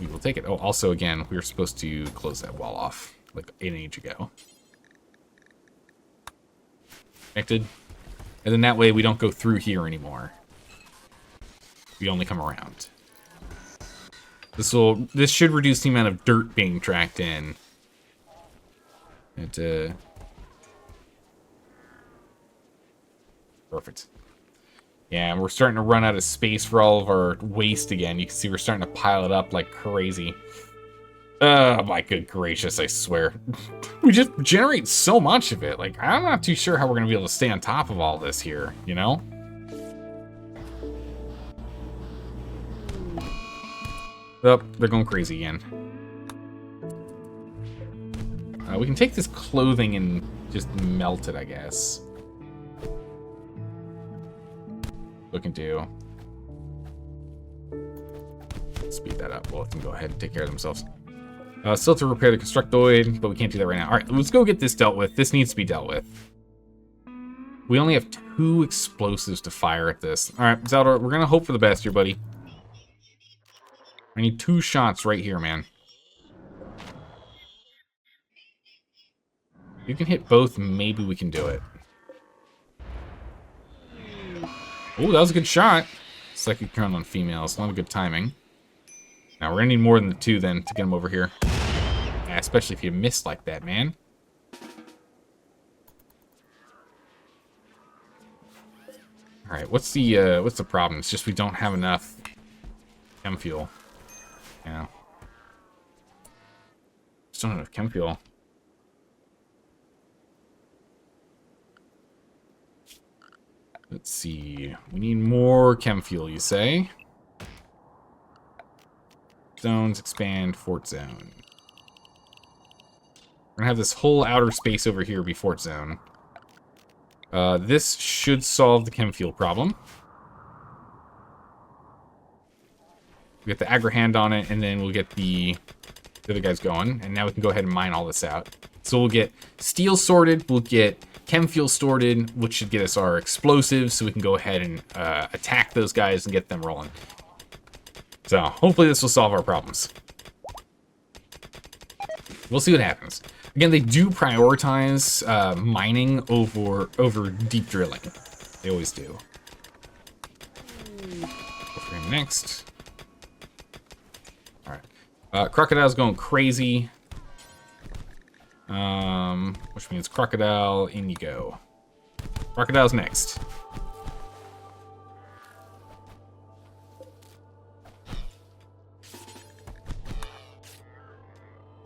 We will take it. Oh, also again, we were supposed to close that wall off like an age ago. Connected. And then that way we don't go through here anymore. We only come around. This should reduce the amount of dirt being tracked in. Perfect. Yeah, and we're starting to run out of space for all of our waste again. You can see we're starting to pile it up like crazy. Oh my good gracious, I swear. We just generate so much of it. Like, I'm not too sure how we're gonna be able to stay on top of all this here, you know? Oh, they're going crazy again. We can take this clothing and just melt it, I guess. We can do. Speed that up. Both can go ahead and take care of themselves. Still have to repair the constructoid, but we can't do that right now. All right, let's go get this dealt with. This needs to be dealt with. We only have 2 explosives to fire at this. All right, Zaldor, we're gonna hope for the best here, buddy. I need 2 shots right here, man. You can hit both, maybe we can do it. Oh, that was a good shot. Psychic turn on females, not a good timing. Now we're gonna need more than the 2 then to get them over here. Yeah, especially if you miss like that, man. All right, what's the problem? It's just we don't have enough chem fuel. Yeah. Just don't have enough chem fuel. Let's see. We need more chem fuel, you say? Zones, expand, fort zone. We're gonna have this whole outer space over here be fort zone. This should solve the chem fuel problem. We get the aggro hand on it, and then we'll get the other guys going. And now we can go ahead and mine all this out. So we'll get steel sorted, we'll get chem fuel sorted, which should get us our explosives, so we can go ahead and attack those guys and get them rolling. So hopefully this will solve our problems. We'll see what happens. Again, they do prioritize mining over deep drilling. They always do. Go for him next. All right. Crocodile's going crazy. Which means Crocodile, in you go. Crocodile's next.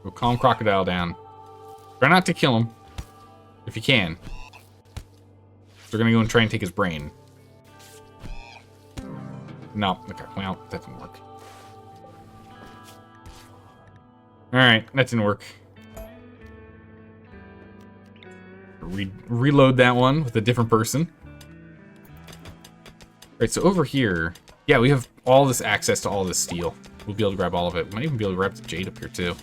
Go calm Crocodile down. Try not to kill him, if you can. They're gonna go and try and take his brain. No, okay, well, that didn't work. Alright, that didn't work. Reload that one with a different person. Alright, so over here, yeah, we have all this access to all this steel. We'll be able to grab all of it. We might even be able to grab the jade up here, too.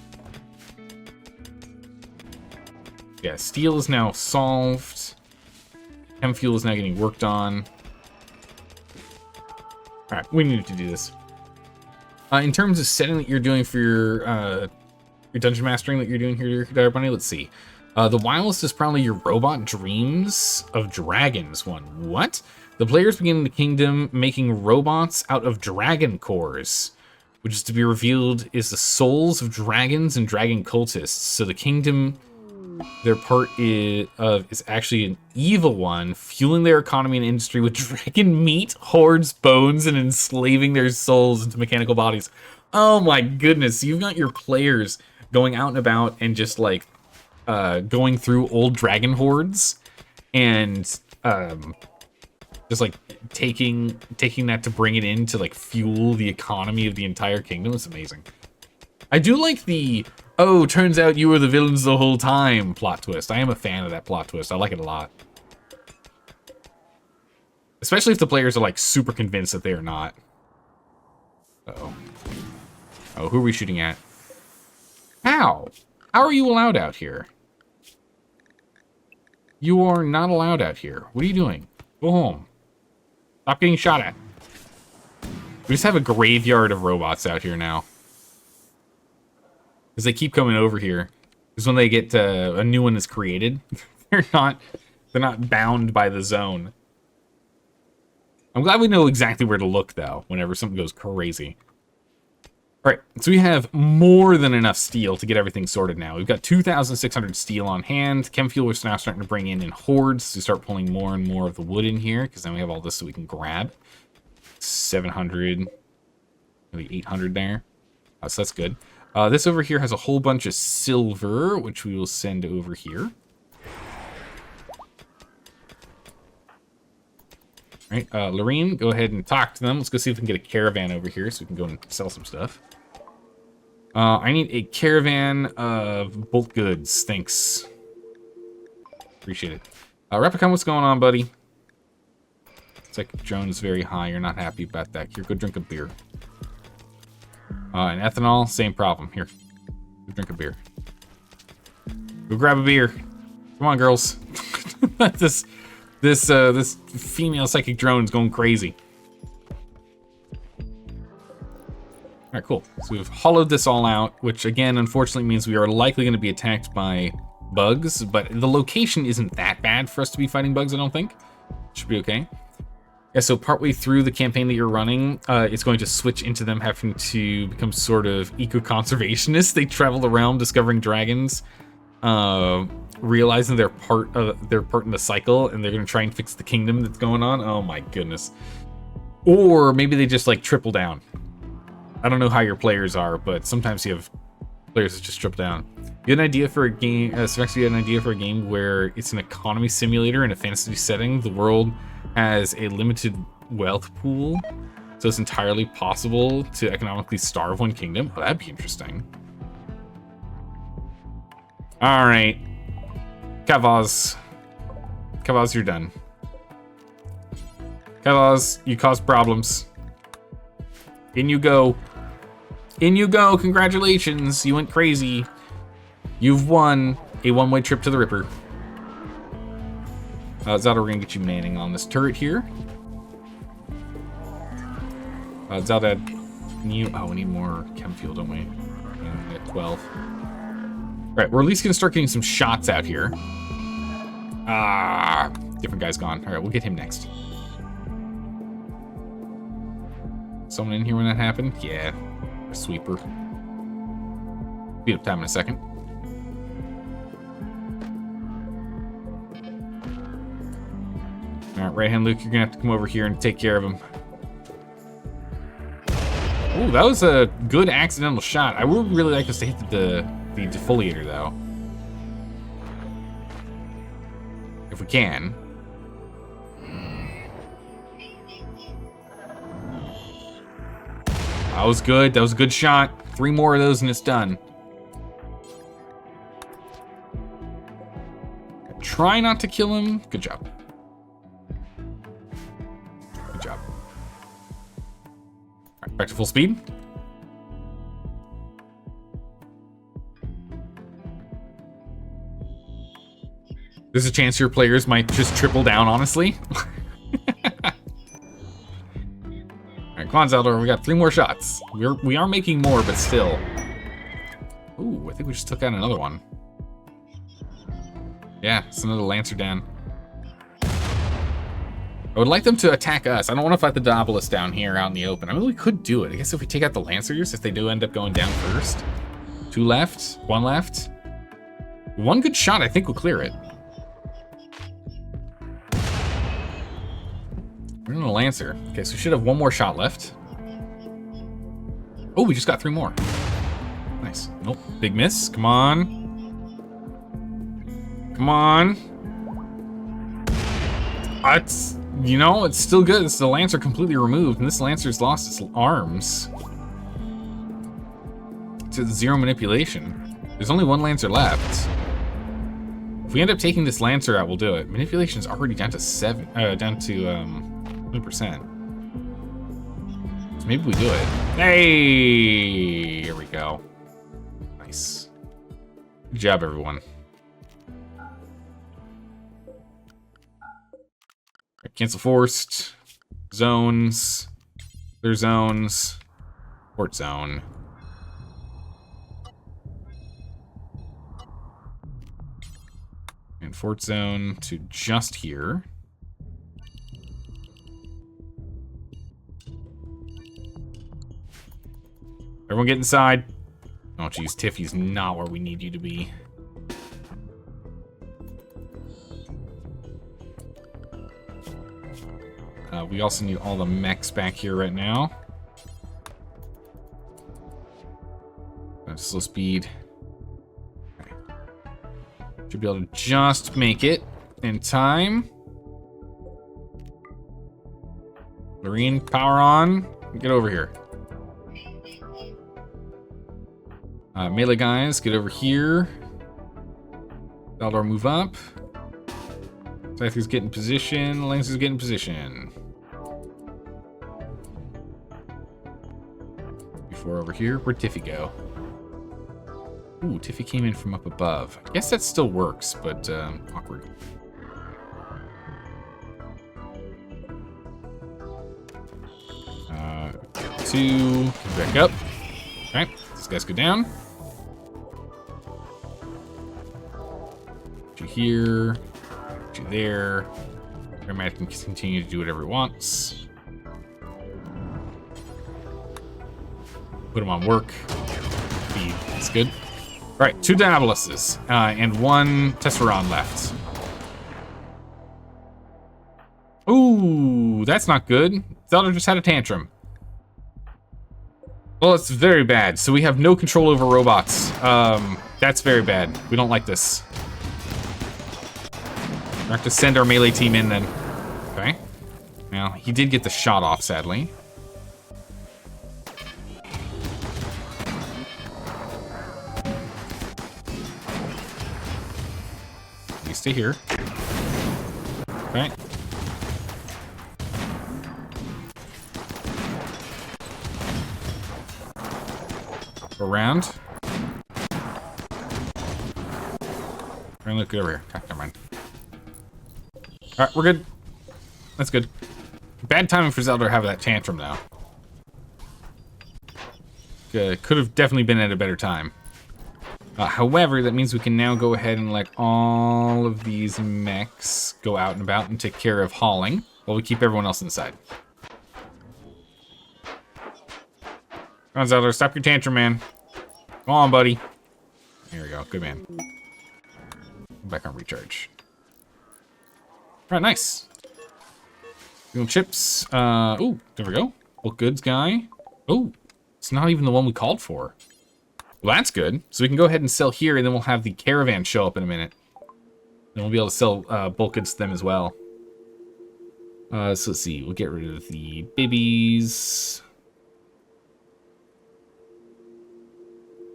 Yeah, steel is now solved. Chem fuel is now getting worked on. All right, we need to do this. In terms of setting that you're doing for your dungeon mastering that you're doing here, Dire Bunny, let's see. The wildest is probably your robot Dreams of Dragons one. What? The players begin the kingdom making robots out of dragon cores, which is to be revealed is the souls of dragons and dragon cultists. So the kingdom, their part is actually an evil one, fueling their economy and industry with dragon meat, hordes, bones, and enslaving their souls into mechanical bodies. Oh my goodness, you've got your players going out and about and just like going through old dragon hordes and just like taking that to bring it in to like fuel the economy of the entire kingdom. It's amazing. I do like the, oh, turns out you were the villains the whole time plot twist. I am a fan of that plot twist. I like it a lot. Especially if the players are like super convinced that they are not. Uh-oh. Oh, who are we shooting at? How? How are you allowed out here? You are not allowed out here. What are you doing? Go home. Stop getting shot at. We just have a graveyard of robots out here now. Because they keep coming over here. Because when they get a new one is created, they're not bound by the zone. I'm glad we know exactly where to look though, whenever something goes crazy. Alright, so we have more than enough steel to get everything sorted now. We've got 2,600 steel on hand. Chem fuel is now starting to bring in hordes to start pulling more and more of the wood in here, because then we have all this so we can grab. 700, maybe 800 there. So that's good. This over here has a whole bunch of silver, which we will send over here. All right, Lorene, go ahead and talk to them. Let's go see if we can get a caravan over here so we can go and sell some stuff. I need a caravan of bulk goods. Thanks. Appreciate it. Replicon, what's going on, buddy? It's like drone is very high. You're not happy about that. Here, go drink a beer. And ethanol, same problem. Here, go drink a beer. Go grab a beer. Come on, girls. This female psychic drone's going crazy. All right, cool. So we've hollowed this all out, which again, unfortunately means we are likely going to be attacked by bugs, but the location isn't that bad for us to be fighting bugs, I don't think. Should be okay. Yeah, so partway through the campaign that you're running, it's going to switch into them having to become sort of eco-conservationists. They travel around discovering dragons, realizing they're part in the cycle, and they're going to try and fix the kingdom that's going on. Oh my goodness. Or maybe they just like triple down. I don't know how your players are, but sometimes you have players that just triple down. You had an idea for a game, Sylvester, you had an idea for a game where it's an economy simulator in a fantasy setting. The world has a limited wealth pool, so it's entirely possible to economically starve one kingdom. Oh, that'd be interesting. All right, Kavaz, you're done. Kavaz, you caused problems. In you go. In you go. Congratulations, you went crazy. You've won a one-way trip to the Ripper. Zelda, we're gonna get you manning on this turret here. Zelda, can you... Oh, we need more chem fuel, don't we? Yeah, we got 12. Alright, we're at least gonna start getting some shots out here. Ah, different guy's gone. Alright, we'll get him next. Someone in here when that happened? Yeah, a sweeper. Beat up time in a second. Alright, right hand Luke, you're gonna have to come over here and take care of him. Ooh, that was a good accidental shot. I would really like us to hit the defoliator though. If we can. That was good. That was a good shot. 3 more of those and it's done. Try not to kill him. Good job. Good job. All right, back to full speed. There's a chance your players might just triple down, honestly. All right, Alright, come on, Zeldor. We got 3 more shots. We are making more, but still. Ooh, I think we just took out another one. Yeah, it's another Lancer down. I would like them to attack us. I don't want to fight the Daedalus down here out in the open. I mean, we could do it. I guess if we take out the Lancers, if they do end up going down first. 2 left, 1 left. 1 good shot, I think, will clear it. We're in a Lancer. Okay, so we should have 1 more shot left. Oh, we just got 3 more. Nice. Nope, big miss. Come on. Come on. It's, you know, it's still good. It's the Lancer completely removed, and this Lancer's lost its arms. To 0 manipulation. There's only 1 Lancer left. If we end up taking this Lancer out, we'll do it. Manipulation's already down to 20%. So maybe we do it. Hey! Here we go. Nice. Good job, everyone. Right, cancel forced. Zones. Clear zones. Port zone. And fort zone to just here. Everyone get inside. Oh, geez, Tiffy's not where we need you to be. We also need all the mechs back here right now. Slow speed. Okay. Should be able to just make it in time. Marine, power on. Get over here. Melee guys, get over here. Baldor, move up. Scyther's get in position. Lancer's get in position. Before over here, where'd Tiffy go? Ooh, Tiffy came in from up above. I guess that still works, but awkward. Two, back up. Okay, these guys go down. Put you here, put you there. Airmat can continue to do whatever it wants. Put him on work. Feed, that's good. All right, 2 Daedaluses and 1 Tesseron left. Ooh, that's not good. Zelda just had a tantrum. Well, it's very bad. So we have no control over robots. That's very bad. We don't like this. We have to send our melee team in then. Okay. Now, he did get the shot off, sadly. You stay here. Okay. Around. Look over here. Okay, never mind. Alright, we're good. That's good. Bad timing for Zelda to have that tantrum now. Could have definitely been at a better time. However, that means we can now go ahead and let all of these mechs go out and about and take care of hauling while we keep everyone else inside. Come on, Zelda, stop your tantrum, man. Come on, buddy. There we go. Good man. Back on recharge. All right, nice. Fuel chips. Oh, there we go. Bulk goods guy. Oh, it's not even the one we called for. Well, that's good. So we can go ahead and sell here, and then we'll have the caravan show up in a minute. Then we'll be able to sell bulk goods to them as well. So let's see. We'll get rid of the babies.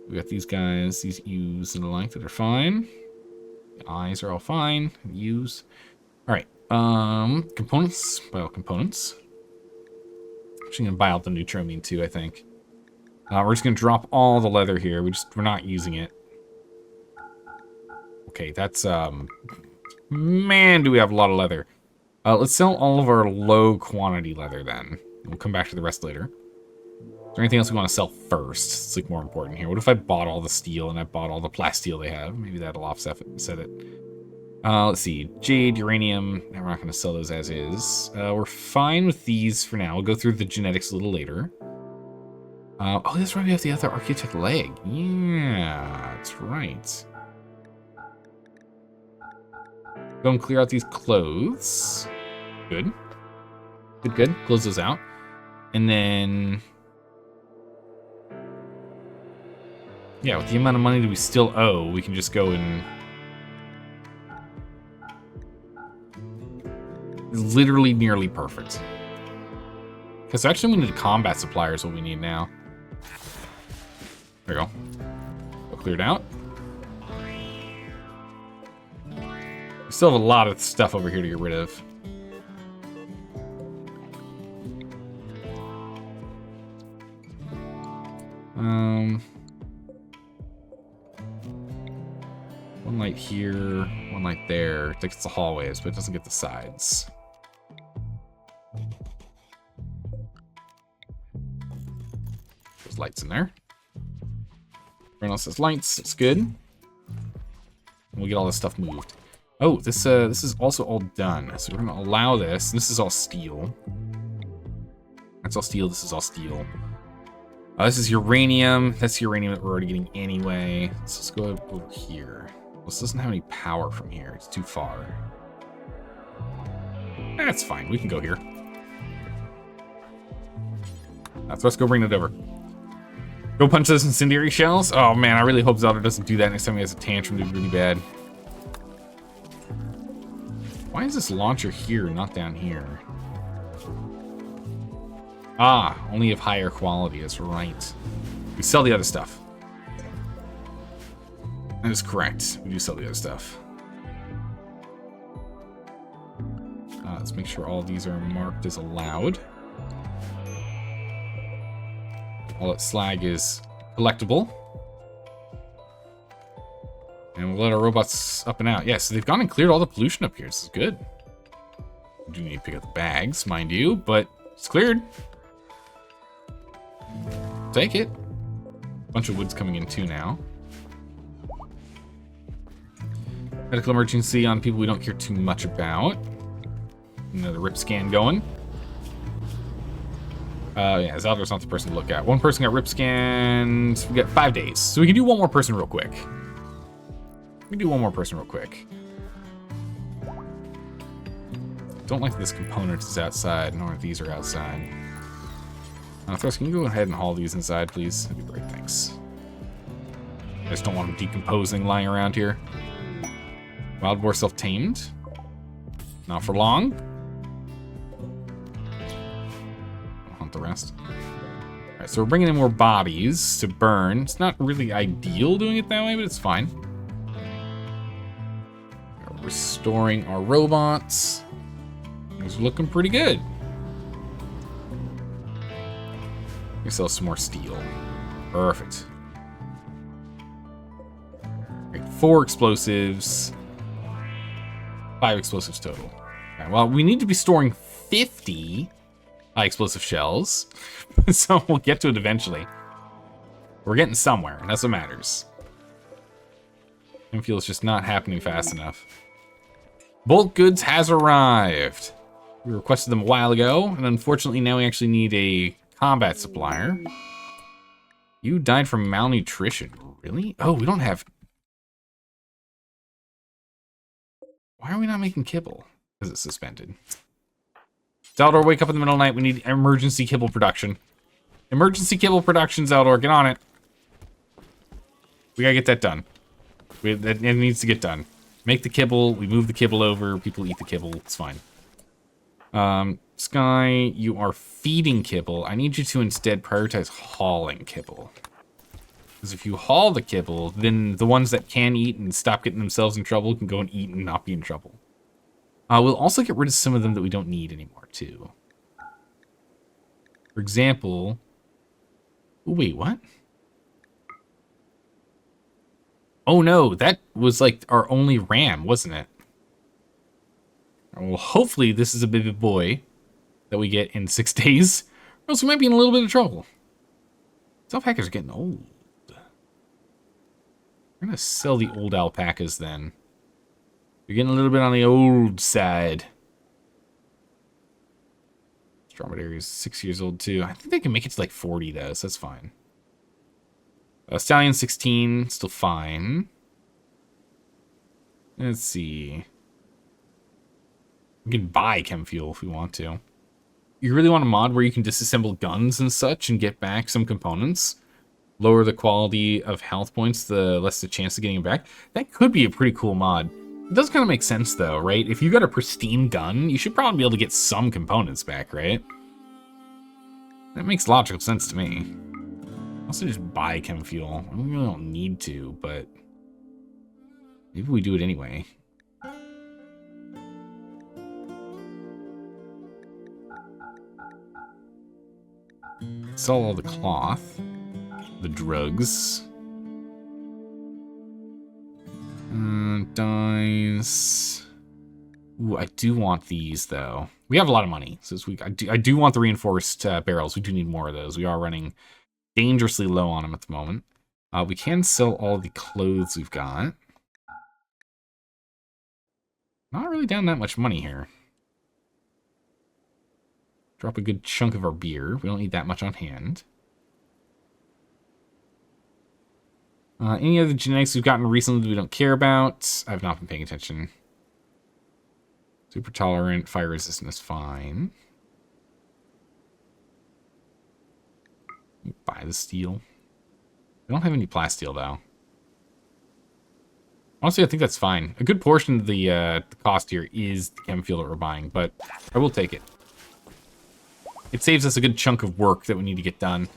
We got these guys, these U's and the like that are fine. The eyes are all fine. U's. All right. Components. Buy all components. Actually gonna buy out the neutramine too, I think. We're just gonna drop all the leather here. We're not using it. Okay, that's man, do we have a lot of leather. Let's sell all of our low quantity leather then. We'll come back to the rest later. Is there anything else we want to sell first? It's like more important here. What if I bought all the steel and I bought all the plasteel they have? Maybe that'll offset it. Let's see. Jade, uranium. We're not going to sell those as is. We're fine with these for now. We'll go through the genetics a little later. Oh, that's right. We have the other architect leg. Yeah, that's right. Go and clear out these clothes. Good. Good. Close those out. And then... yeah, with the amount of money that we still owe, we can just go and... literally nearly perfect. Because actually we need a combat supplier is what we need now. There we go. Go cleared out. We still have a lot of stuff over here to get rid of. One light here, one light there. It takes the hallways, but it doesn't get the sides. There's lights in there. Everyone else has lights. It's good. And we'll get all this stuff moved. Oh, this is also all done. So we're gonna allow this. This is all steel. That's all steel. This is all steel. This is uranium. That's uranium that we're already getting anyway. Let's just go over here. This doesn't have any power from here. It's too far. That's fine. We can go here. Let's go bring it over. Go punch those incendiary shells. Oh man, I really hope Zelda doesn't do that next time he has a tantrum. It'd be really bad. Why is this launcher here, not down here? Ah, only of higher quality. That's right. We sell the other stuff. That is correct. We do sell the other stuff. Let's make sure all these are marked as allowed. All that slag is collectible. And we'll let our robots up and out. Yeah, so they've gone and cleared all the pollution up here. This is good. We do need to pick up the bags, mind you, but it's cleared. Take it. Bunch of wood's coming in too now. Medical emergency on people we don't care too much about. Another rip scan going. Yeah, Zaldar's not the person to look at. One person got rip scanned. We got 5 days. So we can do one more person real quick. Don't like this component is outside, nor these are outside. Thrust, can you go ahead and haul these inside, please? That'd be great, thanks. I just don't want them decomposing lying around here. Wild boar self-tamed. Not for long. I'll hunt the rest. Alright, so we're bringing in more bodies to burn. It's not really ideal doing it that way, but it's fine. We're restoring our robots. Things are looking pretty good. We sell some more steel. Perfect. Right, 4 explosives. 5 explosives total. Okay, well, we need to be storing 50 high explosive shells. So we'll get to it eventually. We're getting somewhere, and that's what matters. And fuel is just not happening fast enough. Bulk goods has arrived. We requested them a while ago, and unfortunately now we actually need a combat supplier. You died from malnutrition. Really? Oh, we don't have... Why are we not making kibble? Because it's suspended. Zaldor, wake up in the middle of the night. We need emergency kibble production. Emergency kibble production, Zaldor. Get on it. We gotta get that done. It needs to get done. Make the kibble. We move the kibble over. People eat the kibble. It's fine. Sky, you are feeding kibble. I need you to instead prioritize hauling kibble. Because if you haul the kibble, then the ones that can eat and stop getting themselves in trouble can go and eat and not be in trouble. We'll also get rid of some of them that we don't need anymore, too. For example... Wait, what? Oh no, that was like our only RAM, wasn't it? Well, hopefully this is a baby boy that we get in 6 days. Or else we might be in a little bit of trouble. Alpacas are getting old. We're gonna sell the old alpacas then. You're getting a little bit on the old side. Dromedary is 6 years old too. I think they can make it to like 40 though, so that's fine. Stallion 16, still fine. Let's see. We can buy chem fuel if we want to. You really want a mod where you can disassemble guns and such and get back some components? Lower the quality of health points, the less the chance of getting it back. That could be a pretty cool mod. It does kind of make sense though, right? If you got a pristine gun, you should probably be able to get some components back, right? That makes logical sense to me. Also just buy chem fuel. We really don't need to, but maybe we do it anyway. Sell all the cloth, the drugs, dies. Ooh, I do want these though. We have a lot of money, so this week I do want the reinforced barrels. We do need more of those. We are running dangerously low on them at the moment. We can sell all the clothes we've got. Not really down that much money here. Drop a good chunk of our beer. We don't need that much on hand. Any other genetics we've gotten recently that we don't care about? I've not been paying attention. Super tolerant, fire resistant is fine. Buy the steel. We don't have any plasteel though. Honestly, I think that's fine. A good portion of the cost here is the chem fuel that we're buying, but I will take it. It saves us a good chunk of work that we need to get done.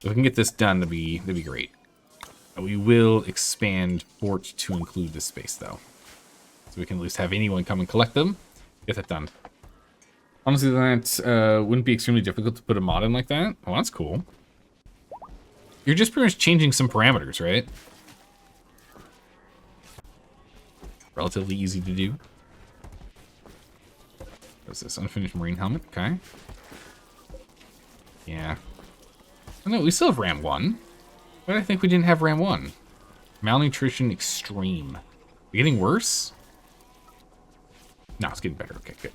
If we can get this done, that'd be great. We will expand Fort to include this space, though. So we can at least have anyone come and collect them. Get that done. Honestly, that wouldn't be extremely difficult to put a mod in like that. Oh, that's cool. You're just pretty much changing some parameters, right? Relatively easy to do. What's this? Unfinished marine helmet? Okay. Yeah. Oh, no, we still have RAM 1. Why did I think we didn't have RAM 1? Malnutrition extreme. We getting worse? No, it's getting better. Okay, good.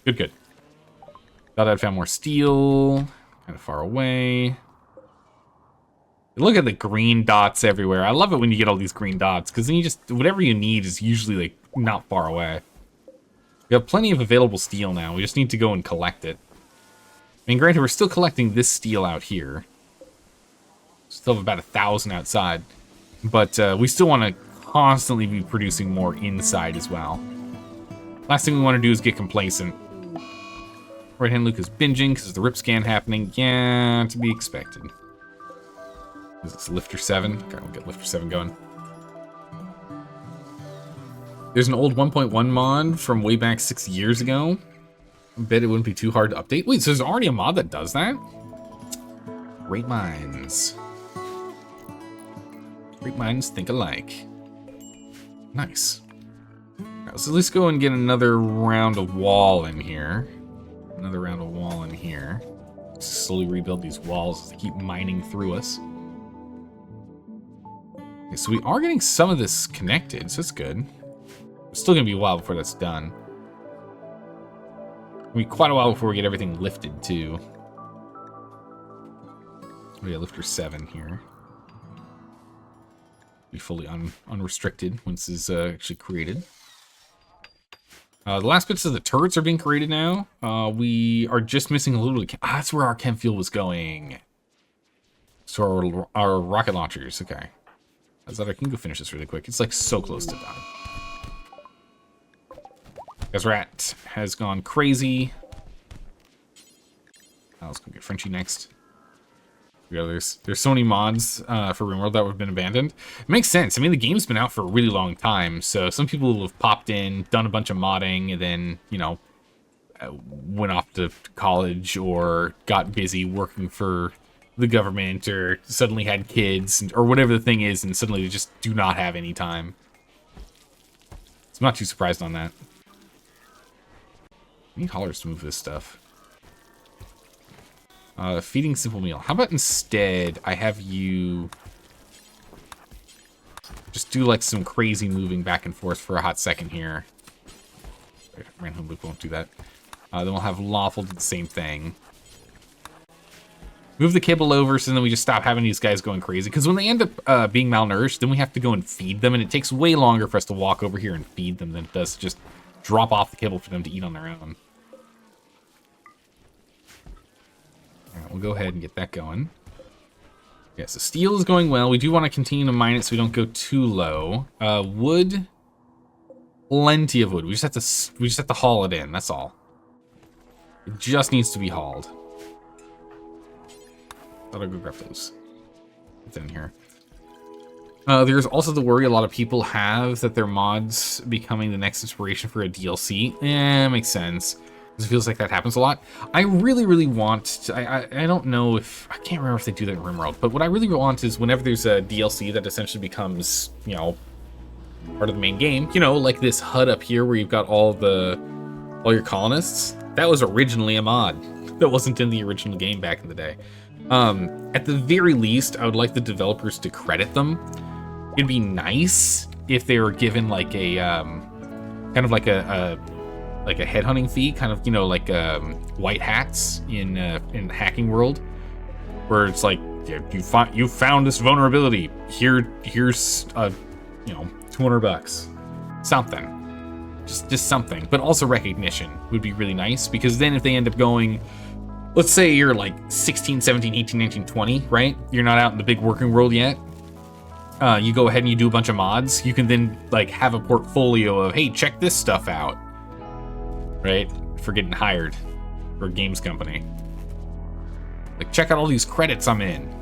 Good, good. Thought I'd found more steel. Kind of far away. Look at the green dots everywhere. I love it when you get all these green dots, because then you just, whatever you need is usually, like, not far away. We have plenty of available steel now. We just need to go and collect it. I mean, granted, we're still collecting this steel out here. Still have about 1,000 outside. But we still want to constantly be producing more inside as well. Last thing we want to do is get complacent. Right-hand Luke is binging because of the rip scan happening. Yeah, to be expected. Is this Lifter 7? Okay, we'll get Lifter 7 going. There's an old 1.1 mod from way back 6 years ago. I bet it wouldn't be too hard to update. Wait, so there's already a mod that does that? Great minds. Great minds think alike. Nice. Right, so let's go and get another round of wall in here. Another round of wall in here. Slowly rebuild these walls as they keep mining through us. Okay, so we are getting some of this connected, so that's good. It's still going to be a while before that's done. It'll be quite a while before we get everything lifted, too. We got Lifter 7 here. Be fully unrestricted once it's actually created. The last bits of the turrets are being created now. We are just missing a little bit. That's where our chem fuel was going. So our rocket launchers. Okay. I thought I can go finish this really quick. It's like so close to done. Rat has gone crazy. Let's go get Frenchie next. Yeah, there's so many mods for RimWorld that have been abandoned. It makes sense. I mean, the game's been out for a really long time, so some people have popped in, done a bunch of modding, and then, you know, went off to college or got busy working for the government or suddenly had kids or whatever the thing is, and suddenly they just do not have any time. So I'm not too surprised on that. I need haulers to move this stuff. Feeding simple meal. How about instead I have you just do like some crazy moving back and forth for a hot second here. Random loop won't do that. Then we'll have Lawful do the same thing. Move the kibble over so then we just stop having these guys going crazy. Because when they end up being malnourished, then we have to go and feed them. And it takes way longer for us to walk over here and feed them than it does to just drop off the kibble for them to eat on their own. Alright, we'll go ahead and get that going. Yeah, so steel is going well. We do want to continue to mine it so we don't go too low. Wood. Plenty of wood. We just have to haul it in, that's all. It just needs to be hauled. Thought I'd go grab those. It's in here. There's also the worry a lot of people have that their mods becoming the next inspiration for a DLC. Makes sense. It feels like that happens a lot. I really, really want to, I don't know if, I can't remember if they do that in RimWorld, but what I really want is whenever there's a DLC that essentially becomes, you know, part of the main game, you know, like this HUD up here where you've got all your colonists. That was originally a mod that wasn't in the original game back in the day. At the very least, I would like the developers to credit them. It'd be nice if they were given like a kind of like a headhunting fee, kind of, you know, like white hats in hacking world, where it's like, yeah, you found this vulnerability. Here's you know, $200, something. Just something, but also recognition would be really nice, because then if they end up going, let's say you're like 16, 17, 18, 19, 20, right? You're not out in the big working world yet. You go ahead and you do a bunch of mods. You can then like have a portfolio of, hey, check this stuff out, right? For getting hired for a games company. Like, check out all these credits I'm in.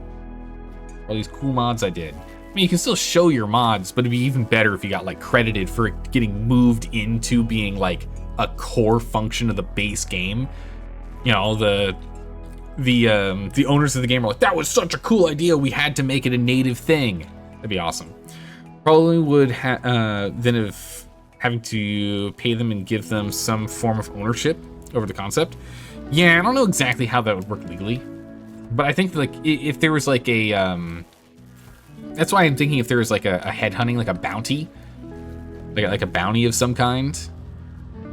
All these cool mods I did. I mean, you can still show your mods, but it'd be even better if you got like credited for it getting moved into being like a core function of the base game. You know, the owners of the game are like, that was such a cool idea, we had to make it a native thing. That'd be awesome. Probably would then have having to pay them and give them some form of ownership over the concept. Yeah, I don't know exactly how that would work legally, but I think like if there was like a that's why I'm thinking if there was like a headhunting, like a bounty, like a bounty of some kind.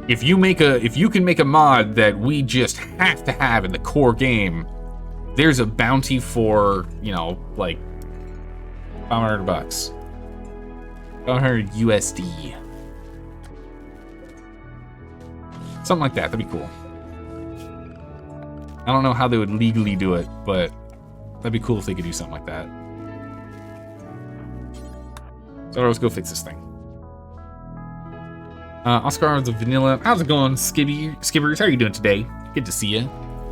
If you can make a mod that we just have to have in the core game, there's a bounty for, you know, like $500, $500 USD, something like that. That'd be cool. I don't know how they would legally do it, but that'd be cool if they could do something like that. So let's go fix this thing. Oscar the Vanilla. How's it going, Skibbers? How are you doing today? Good to see you.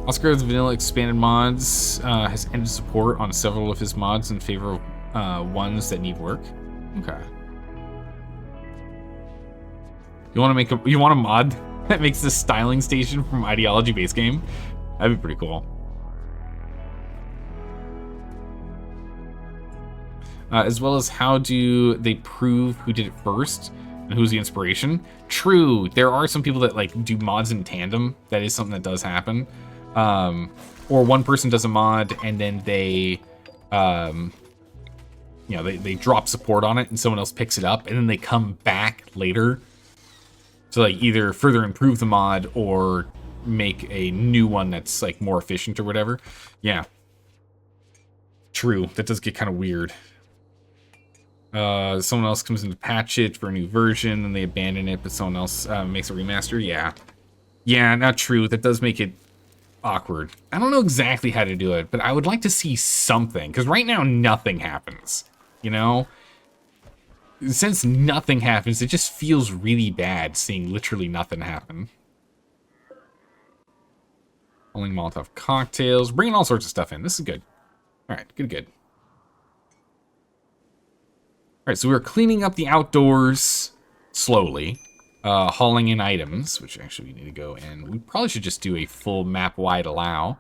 Oscar the Vanilla expanded mods has ended support on several of his mods in favor of ones that need work. Okay. You want a mod that makes this styling station from Ideology base game? That'd be pretty cool. As well as how do they prove who did it first and who's the inspiration? True, there are some people that like do mods in tandem. That is something that does happen. Or one person does a mod and then they, you know, they drop support on it and someone else picks it up and then they come back later to like either further improve the mod or make a new one that's like more efficient or whatever. Yeah. True, that does get kind of weird. Someone else comes in to patch it for a new version and they abandon it, but someone else makes a remaster. Yeah, not true. That does make it awkward. I don't know exactly how to do it, but I would like to see something, because right now nothing happens, you know? Since nothing happens, it just feels really bad seeing literally nothing happen. Rolling Molotov cocktails, bringing all sorts of stuff in. This is good. All right, good. All right, so we're cleaning up the outdoors slowly, hauling in items, which actually we need to go in. We probably should just do a full map-wide allow,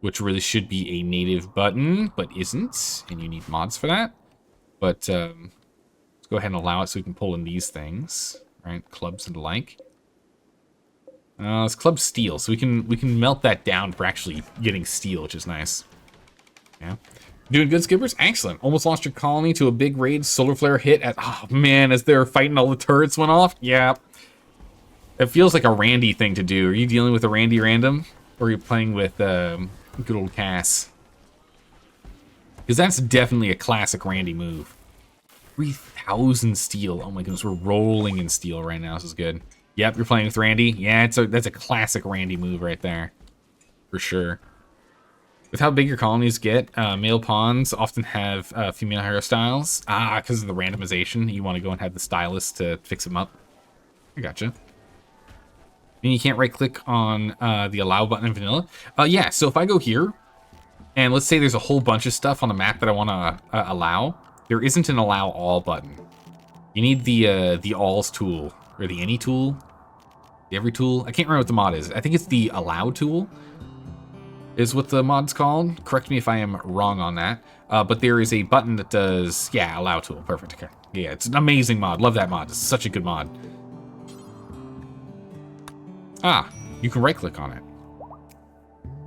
which really should be a native button, but isn't, and you need mods for that. But let's go ahead and allow it so we can pull in these things, right? Clubs and the like. It's club steel, so we can melt that down for actually getting steel, which is nice. Yeah. Doing good, skippers? Excellent. Almost lost your colony to a big raid. Solar flare hit at, oh man, as they're fighting, all the turrets went off. Yeah. It feels like a Randy thing to do. Are you dealing with a Randy random? Or are you playing with good old Cass? Because that's definitely a classic Randy move. 3,000 steel. Oh my goodness, we're rolling in steel right now. This is good. Yep, you're playing with Randy. Yeah, that's a classic Randy move right there. For sure. With how big your colonies get, male pawns often have female hairstyles. Because of the randomization, you want to go and have the stylist to fix them up. I gotcha. And you can't right-click on the allow button in vanilla. Yeah, so if I go here, and let's say there's a whole bunch of stuff on the map that I want to allow, there isn't an allow all button. You need the alls tool, or the any tool, the every tool. I can't remember what the mod is. I think it's the allow tool. Is what the mod's called. Correct me if I am wrong on that. But there is a button that does, yeah, allow tool. Perfect. Okay. Yeah, it's an amazing mod. Love that mod. It's such a good mod. You can right click on it.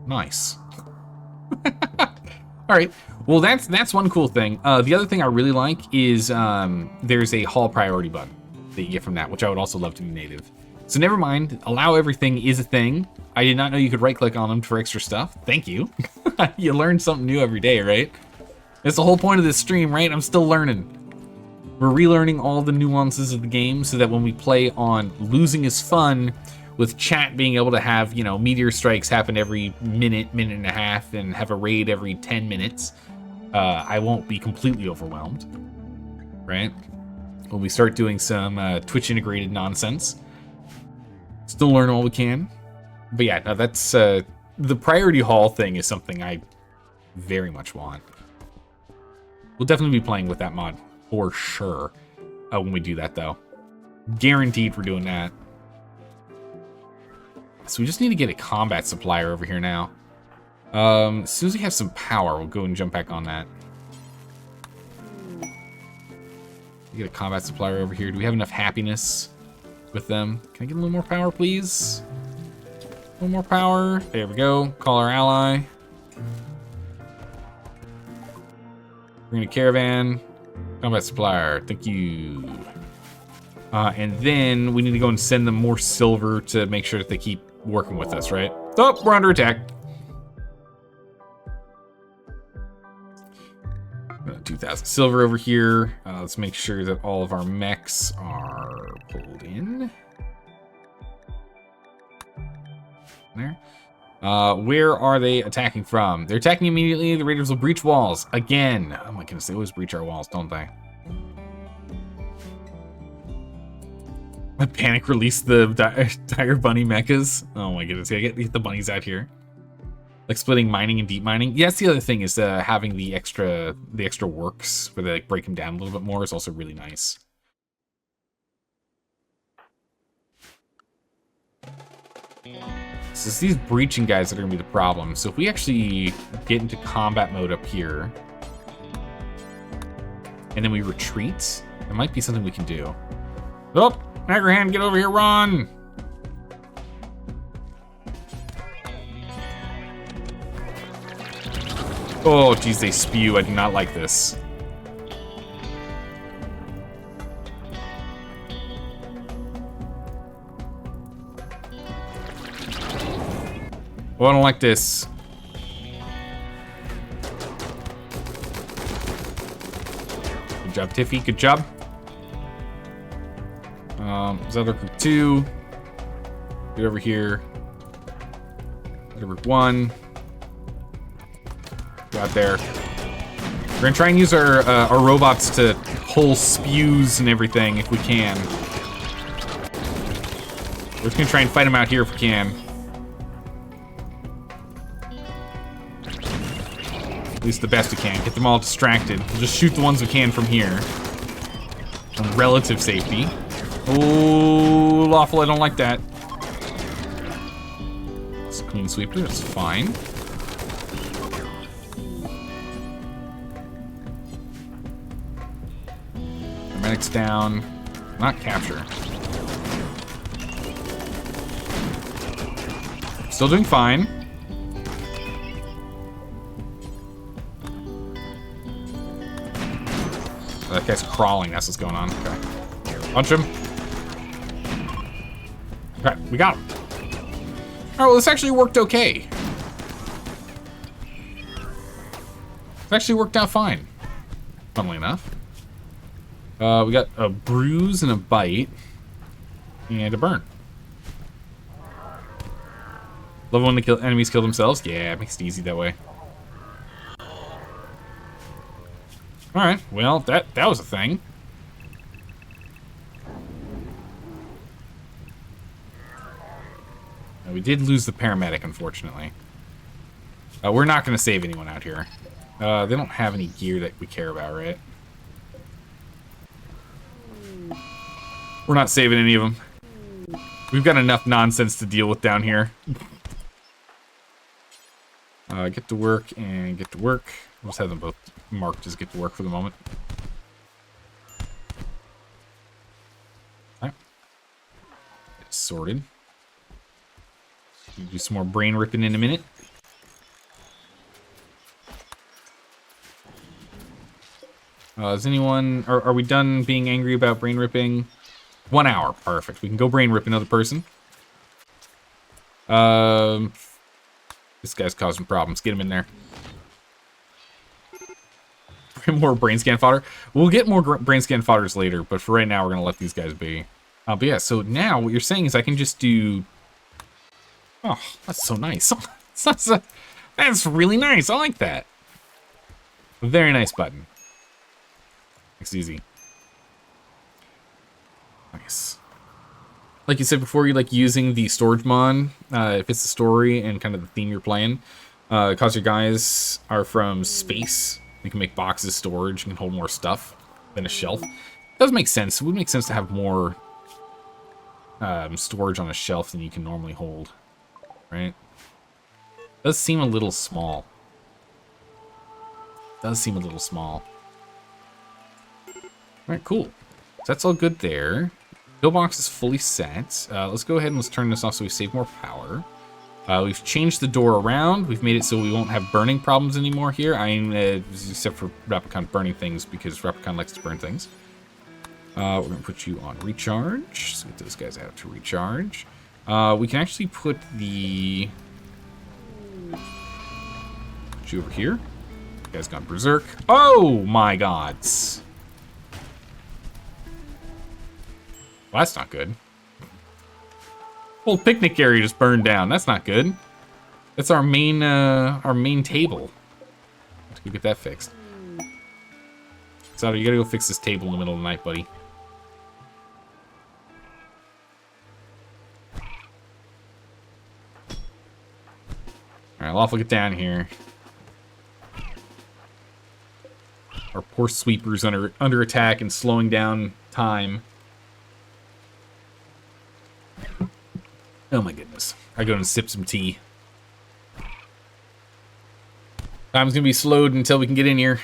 Nice. All right. Well, that's one cool thing. The other thing I really like is there's a haul priority button that you get from that, which I would also love to be native. So never mind, allow everything is a thing. I did not know you could right-click on them for extra stuff. Thank you. You learn something new every day, right? That's the whole point of this stream, right? I'm still learning. We're relearning all the nuances of the game so that when we play on Losing is Fun, with chat being able to have, you know, meteor strikes happen every minute and a half, and have a raid every 10 minutes, I won't be completely overwhelmed, right? When we start doing some Twitch-integrated nonsense. Still learn all we can. But yeah, no, that's the priority haul thing is something I very much want. We'll definitely be playing with that mod for sure when we do that, though. Guaranteed we're doing that. So we just need to get a combat supplier over here now. As soon as we have some power, we'll go and jump back on that. Get a combat supplier over here. Do we have enough happiness with them? Can I get a little more power, please? A little more power. There we go. Call our ally. Bring a caravan. Combat supplier. Thank you. And then we need to go and send them more silver to make sure that they keep working with us, right? Oh, we're under attack. 2,000 silver over here. Let's make sure that all of our mechs are pulled in. There. Where are they attacking from? They're attacking immediately. The raiders will breach walls again. Oh my goodness, they always breach our walls, don't they? I panic release the dire bunny mechas. Oh my goodness, I gotta get the bunnies out here. Like splitting mining and deep mining. Yeah, that's the other thing is having the extra works where they like break them down a little bit more is also really nice. So it's these breaching guys that are gonna be the problem. So if we actually get into combat mode up here, and then we retreat, there might be something we can do. Oh, Agrahan, get over here, run! Oh, geez, they spew. I do not like this. Oh, I don't like this. Good job, Tiffy. Good job. Zelda group 2. Get over here. Zelda group 1. Go out there. We're gonna try and use our robots to pull spews and everything if we can. We're just gonna try and fight them out here if we can. At least the best we can. Get them all distracted. We'll just shoot the ones we can from here. On relative safety. Oh, lawful, I don't like that. It's a clean sweeper, that's fine. Medic's down. Not capture. Still doing fine. That guy's crawling. That's what's going on. Okay. Punch him. Okay, we got him. Oh, well, this actually worked okay. It actually worked out fine. Funnily enough. We got a bruise and a bite. And a burn. Love when the enemies kill themselves. Yeah, it makes it easy that way. Alright, well, that was a thing. We did lose the paramedic, unfortunately. We're not going to save anyone out here. They don't have any gear that we care about, right? We're not saving any of them. We've got enough nonsense to deal with down here. Get to work and get to work. We'll just have them both marked as get to work for the moment. Alright. It's sorted. Do some more brain ripping in a minute. Is anyone... Are we done being angry about brain ripping? 1 hour. Perfect. We can go brain rip another person. This guy's causing problems. Get him in there. More brain scan fodder. We'll get more brain scan fodders later, but for right now, we're going to let these guys be. But yeah, so now what you're saying is I can just do... Oh, that's so nice. That's really nice. I like that. Very nice button. It's easy. Nice. Like you said before, you like using the storage mod, if it's the story and kind of the theme you're playing. Because your guys are from space, you can make boxes storage, you can hold more stuff than a shelf. It does make sense. It would make sense to have more storage on a shelf than you can normally hold, right? It does seem a little small. It does seem a little small. Alright, cool. So that's all good there. Pillbox is fully set. Let's go ahead and let's turn this off so we save more power. We've changed the door around. We've made it so we won't have burning problems anymore here. Except for Replicon burning things because Replicon likes to burn things. We're going to put you on recharge. So get those guys out to recharge. We can actually put the... Put you over here. You guys gone berserk. Oh my gods. Well, that's not good. Whole picnic area just burned down. That's not good. That's our main table. Let's go get that fixed. So you gotta go fix this table in the middle of the night, buddy. Alright, Lawful, get down here. Our poor sweeper's under attack and slowing down time. Oh my goodness. I go and sip some tea. Time's gonna be slowed until we can get in here.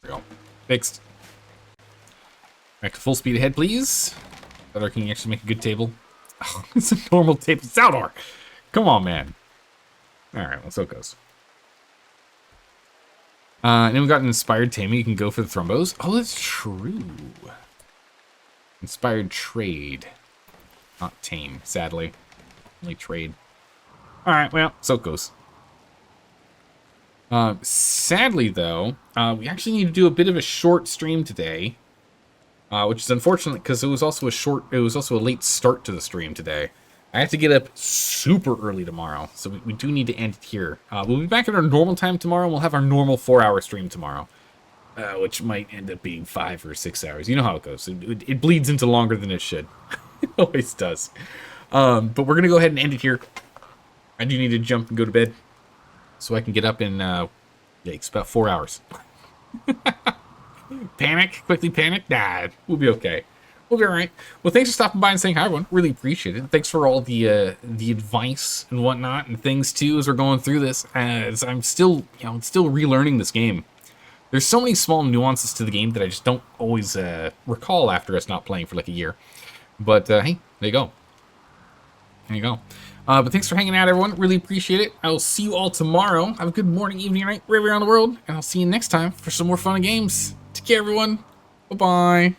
There we go. Fixed. Back to full speed ahead, please. Better can you actually make a good table? Oh, it's a normal table. Saldor! Come on, man. Alright, well, so it goes. And then we got an inspired taming. You can go for the thrombos. Oh, that's true. Inspired trade. Not tame, sadly. Only trade. Alright, well, so it goes. Sadly, though, we actually need to do a bit of a short stream today. Which is unfortunate because it was also a late start to the stream today. I have to get up super early tomorrow, so we do need to end it here. We'll be back at our normal time tomorrow, and we'll have our normal 4-hour stream tomorrow. Which might end up being 5 or 6 hours. You know how it goes. It bleeds into longer than it should. It always does. But we're going to go ahead and end it here. I do need to jump and go to bed so I can get up in, yikes, about 4 hours. Panic? Quickly panic? Nah, we'll be okay. We'll be all right. Well, thanks for stopping by and saying hi, everyone. Really appreciate it. Thanks for all the advice and whatnot and things, too, as we're going through this. As I'm still, still relearning this game. There's so many small nuances to the game that I just don't always recall after us not playing for like a year. But hey, there you go. There you go. But thanks for hanging out, everyone. Really appreciate it. I will see you all tomorrow. Have a good morning, evening, night, wherever you're around the world. And I'll see you next time for some more fun and games. Take care, everyone. Bye-bye.